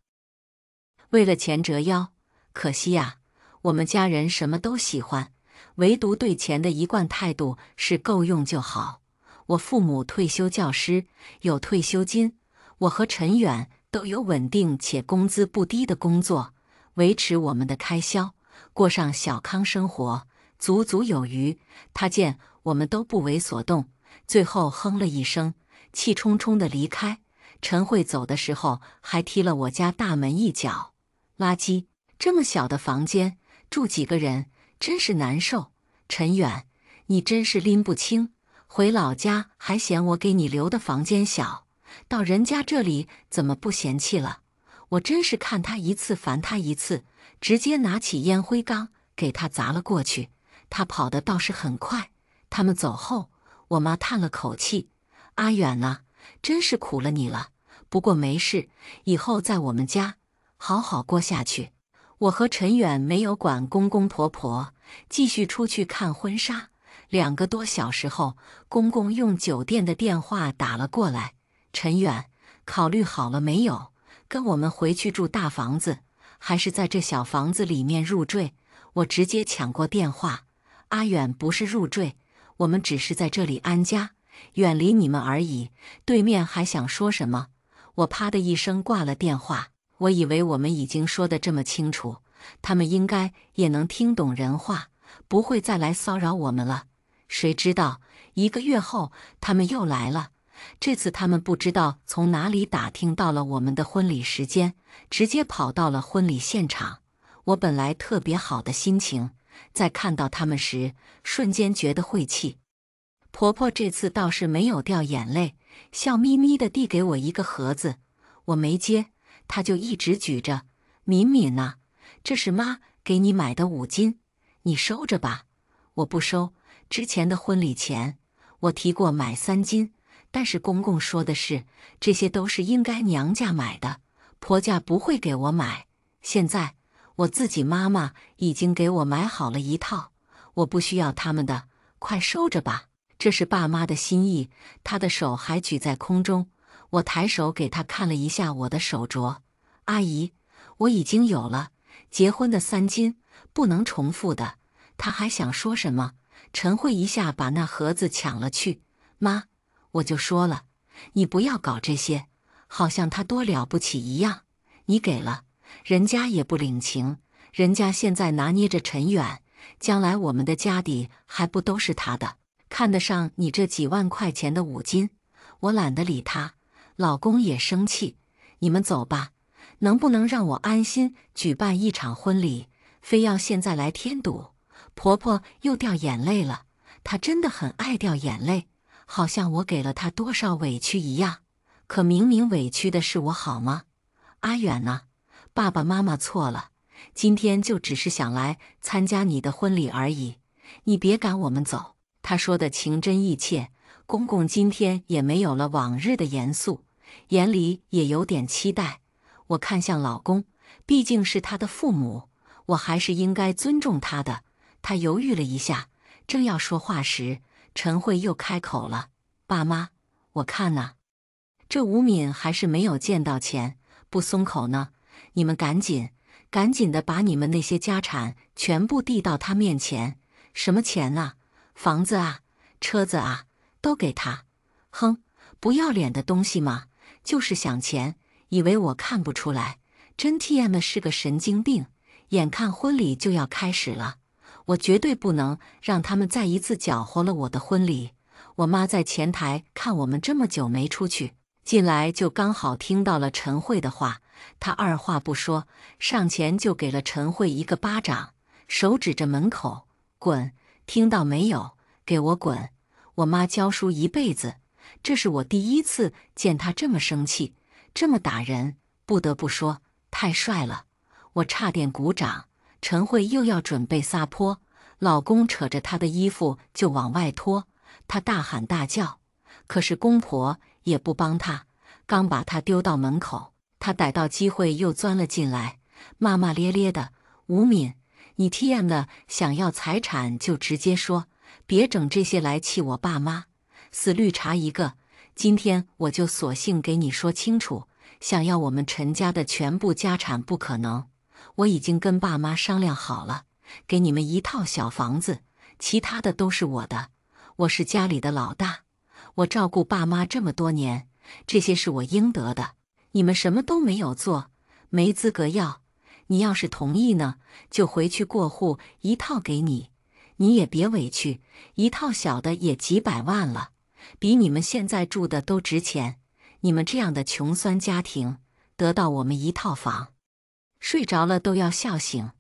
为了钱折腰，可惜呀，我们家人什么都喜欢，唯独对钱的一贯态度是够用就好。我父母退休教师，有退休金，我和陈远都有稳定且工资不低的工作，维持我们的开销，过上小康生活，足足有余。他见我们都不为所动，最后哼了一声，气冲冲地离开。陈慧走的时候还踢了我家大门一脚，垃圾！这么小的房间，住几个人，真是难受。陈远，你真是拎不清，回老家还嫌我给你留的房间小，到人家这里怎么不嫌弃了？我真是看他一次烦他一次，直接拿起烟灰缸给他砸了过去。他跑得倒是很快。他们走后，我妈叹了口气：“阿远呐，真是苦了你了。不过没事，以后在我们家好好过下去。”我和陈远没有管公公婆婆，继续出去看婚纱。2个多小时后，公公用酒店的电话打了过来：“陈远，考虑好了没有？跟我们回去住大房子，还是在这小房子里面入赘？”我直接抢过电话：“阿远，不是入赘，我们只是在这里安家，远离你们而已。”对面还想说什么，我啪的一声挂了电话。我以为我们已经说得这么清楚，他们应该也能听懂人话，不会再来骚扰我们了。谁知道1个月后他们又来了，这次他们不知道从哪里打听到了我们的婚礼时间，直接跑到了婚礼现场。我本来特别好的心情，在看到他们时，瞬间觉得晦气。婆婆这次倒是没有掉眼泪，笑眯眯地递给我一个盒子，我没接，她就一直举着：“敏敏呐，这是妈给你买的5金，你收着吧。我不收，之前的婚礼钱，我提过买3金，但是公公说的是，这些都是应该娘家买的，婆家不会给我买。现在我自己妈妈已经给我买好了一套，我不需要他们的，快收着吧。这是爸妈的心意。他的手还举在空中，我抬手给他看了一下我的手镯。阿姨，我已经有了，结婚的3金，不能重复的。他还想说什么，陈慧一下把那盒子抢了去。妈，我就说了，你不要搞这些，好像他多了不起一样。你给了，人家也不领情，人家现在拿捏着陈远，将来我们的家底还不都是他的？看得上你这几万块钱的5金，我懒得理他。老公也生气，你们走吧，能不能让我安心举办一场婚礼？非要现在来添堵。婆婆又掉眼泪了，她真的很爱掉眼泪，好像我给了她多少委屈一样。可明明委屈的是我，好吗？阿远呢？爸爸妈妈错了，今天就只是想来参加你的婚礼而已，你别赶我们走。他说的情真意切，公公今天也没有了往日的严肃，眼里也有点期待。我看向老公，毕竟是他的父母，我还是应该尊重他的。他犹豫了一下，正要说话时，陈慧又开口了：“爸妈，我看呢，这吴敏还是没有见到钱，不松口呢。你们赶紧的把你们那些家产全部递到他面前。什么钱啊？房子啊，车子啊，都给他。哼，不要脸的东西嘛，就是想钱，以为我看不出来？真 TM 是个神经病。眼看婚礼就要开始了，我绝对不能让他们再一次搅和了我的婚礼。我妈在前台看我们这么久没出去，进来就刚好听到了陈慧的话，她二话不说，上前就给了陈慧一个巴掌，手指着门口：“滚！听到没有？给我滚！”我妈教书一辈子，这是我第一次见她这么生气，这么打人，不得不说太帅了。我差点鼓掌。陈慧又要准备撒泼，老公扯着她的衣服就往外拖，她大喊大叫，可是公婆也不帮她，刚把她丢到门口，她逮到机会又钻了进来，骂骂咧咧的：“吴敏，你 TM 了，想要财产就直接说，别整这些来气我爸妈，死绿茶一个！今天我就索性给你说清楚，想要我们陈家的全部家产不可能。我已经跟爸妈商量好了，给你们一套小房子，其他的都是我的。我是家里的老大，我照顾爸妈这么多年，这些是我应得的。你们什么都没有做，没资格要。你要是同意呢，就回去过户，一套给你。你也别委屈，一套小的也几百万了，比你们现在住的都值钱。你们这样的穷酸家庭，得到我们一套房，睡着了都要笑醒。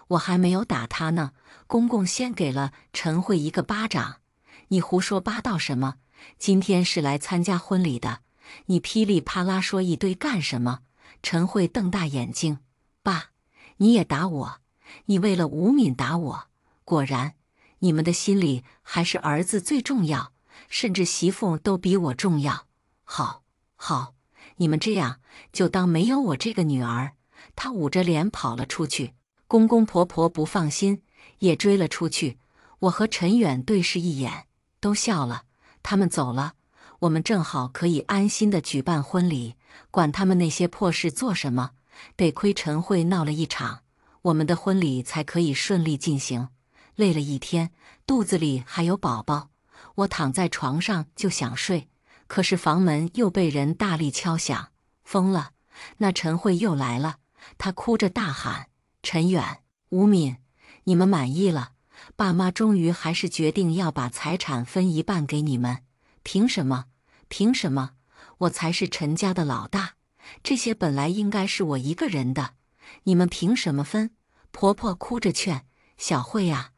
我还没有打他呢，公公先给了陈慧一个巴掌。你胡说八道什么？今天是来参加婚礼的，你噼里啪啦说一堆干什么？陈慧瞪大眼睛：爸，你也打我？你为了吴敏打我？果然，你们的心里还是儿子最重要，甚至媳妇都比我重要。好，好，你们这样就当没有我这个女儿。他捂着脸跑了出去，公公婆婆不放心，也追了出去。我和陈远对视一眼，都笑了。他们走了，我们正好可以安心的举办婚礼，管他们那些破事做什么。得亏陈慧闹了一场，我们的婚礼才可以顺利进行。累了一天，肚子里还有宝宝，我躺在床上就想睡，可是房门又被人大力敲响。疯了，那陈慧又来了。她哭着大喊：“陈远、吴敏，你们满意了？爸妈终于还是决定要把财产分一半给你们。凭什么？凭什么？我才是陈家的老大，这些本来应该是我一个人的，你们凭什么分？”婆婆哭着劝：“小慧啊，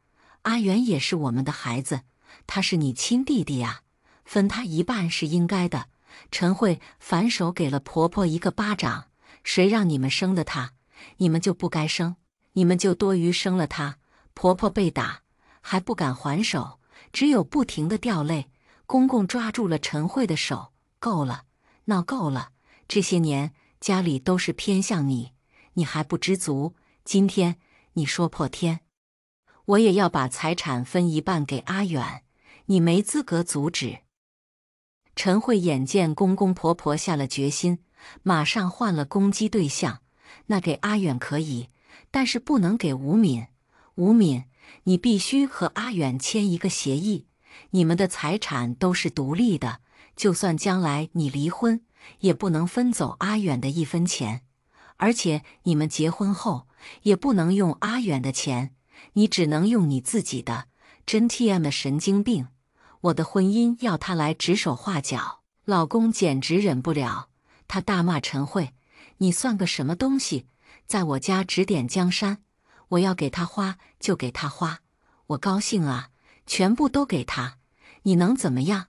阿元也是我们的孩子，他是你亲弟弟啊，分他一半是应该的。”陈慧反手给了婆婆一个巴掌：“谁让你们生的他，你们就不该生？你们就多余生了她。婆婆被打还不敢还手，只有不停地掉泪。公公抓住了陈慧的手，够了，闹够了。这些年家里都是偏向你，你还不知足。今天你说破天，我也要把财产分一半给阿远，你没资格阻止。陈慧眼见公公婆婆下了决心，马上换了攻击对象。那给阿远可以，但是不能给吴敏。吴敏，你必须和阿远签一个协议，你们的财产都是独立的，就算将来你离婚，也不能分走阿远的一分钱。而且你们结婚后也不能用阿远的钱，你只能用你自己的。真 TM 的神经病！我的婚姻要他来指手画脚。老公简直忍不了，他大骂陈慧：“你算个什么东西，在我家指点江山？我要给他花就给他花，我高兴啊，全部都给他。你能怎么样？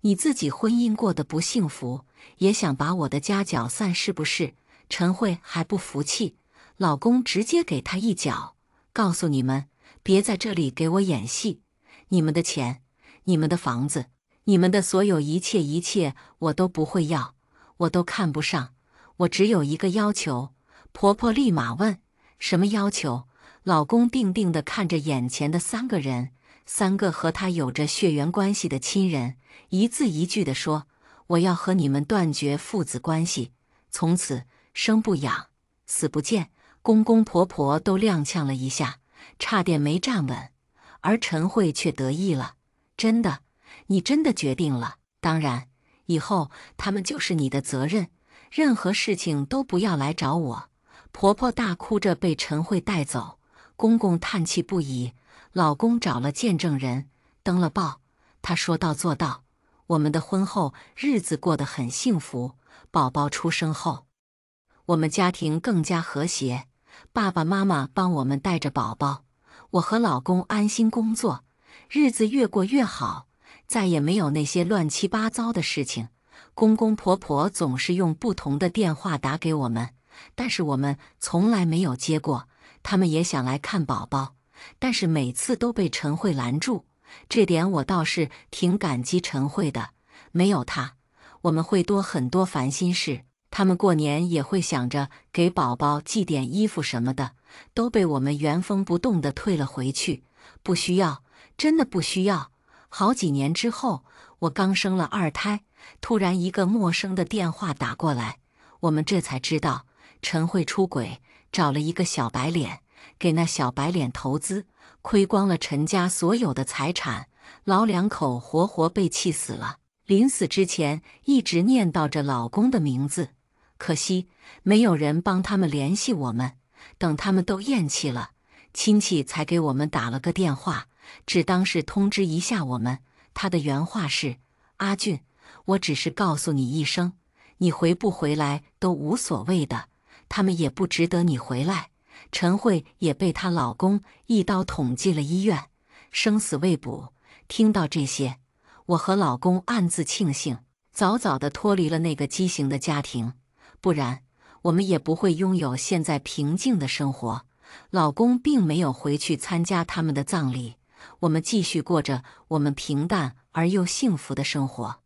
你自己婚姻过得不幸福，也想把我的家搅散是不是？”陈慧还不服气，老公直接给他一脚，告诉你们，别在这里给我演戏，你们的钱，你们的房子，你们的所有一切我都不会要，我都看不上，我只有一个要求。婆婆立马问：什么要求？老公定定地看着眼前的3个人，3个和他有着血缘关系的亲人，一字一句地说：我要和你们断绝父子关系，从此生不养，死不见。公公婆婆都踉跄了一下，差点没站稳，而陈慧却得意了：真的，你真的决定了？当然，以后他们就是你的责任，任何事情都不要来找我。婆婆大哭着被陈慧带走，公公叹气不已。老公找了见证人，登了报，他说到做到。我们的婚后日子过得很幸福，宝宝出生后，我们家庭更加和谐，爸爸妈妈帮我们带着宝宝，我和老公安心工作，日子越过越好，再也没有那些乱七八糟的事情。公公婆婆总是用不同的电话打给我们，但是我们从来没有接过。他们也想来看宝宝，但是每次都被陈慧拦住，这点我倒是挺感激陈慧的。没有她，我们会多很多烦心事。他们过年也会想着给宝宝寄点衣服什么的，都被我们原封不动地退了回去。不需要，真的不需要。好几年之后，我刚生了2胎，突然一个陌生的电话打过来，我们这才知道陈慧出轨，找了一个小白脸，给那小白脸投资，亏光了陈家所有的财产，老2口活活被气死了。临死之前一直念叨着老公的名字，可惜没有人帮他们联系我们。等他们都咽气了，亲戚才给我们打了个电话，只当是通知一下我们。他的原话是：阿俊，我只是告诉你一声，你回不回来都无所谓的，他们也不值得你回来。陈慧也被她老公一刀捅进了医院，生死未卜。听到这些，我和老公暗自庆幸，早早地脱离了那个畸形的家庭，不然我们也不会拥有现在平静的生活。老公并没有回去参加他们的葬礼，我们继续过着我们平淡而又幸福的生活。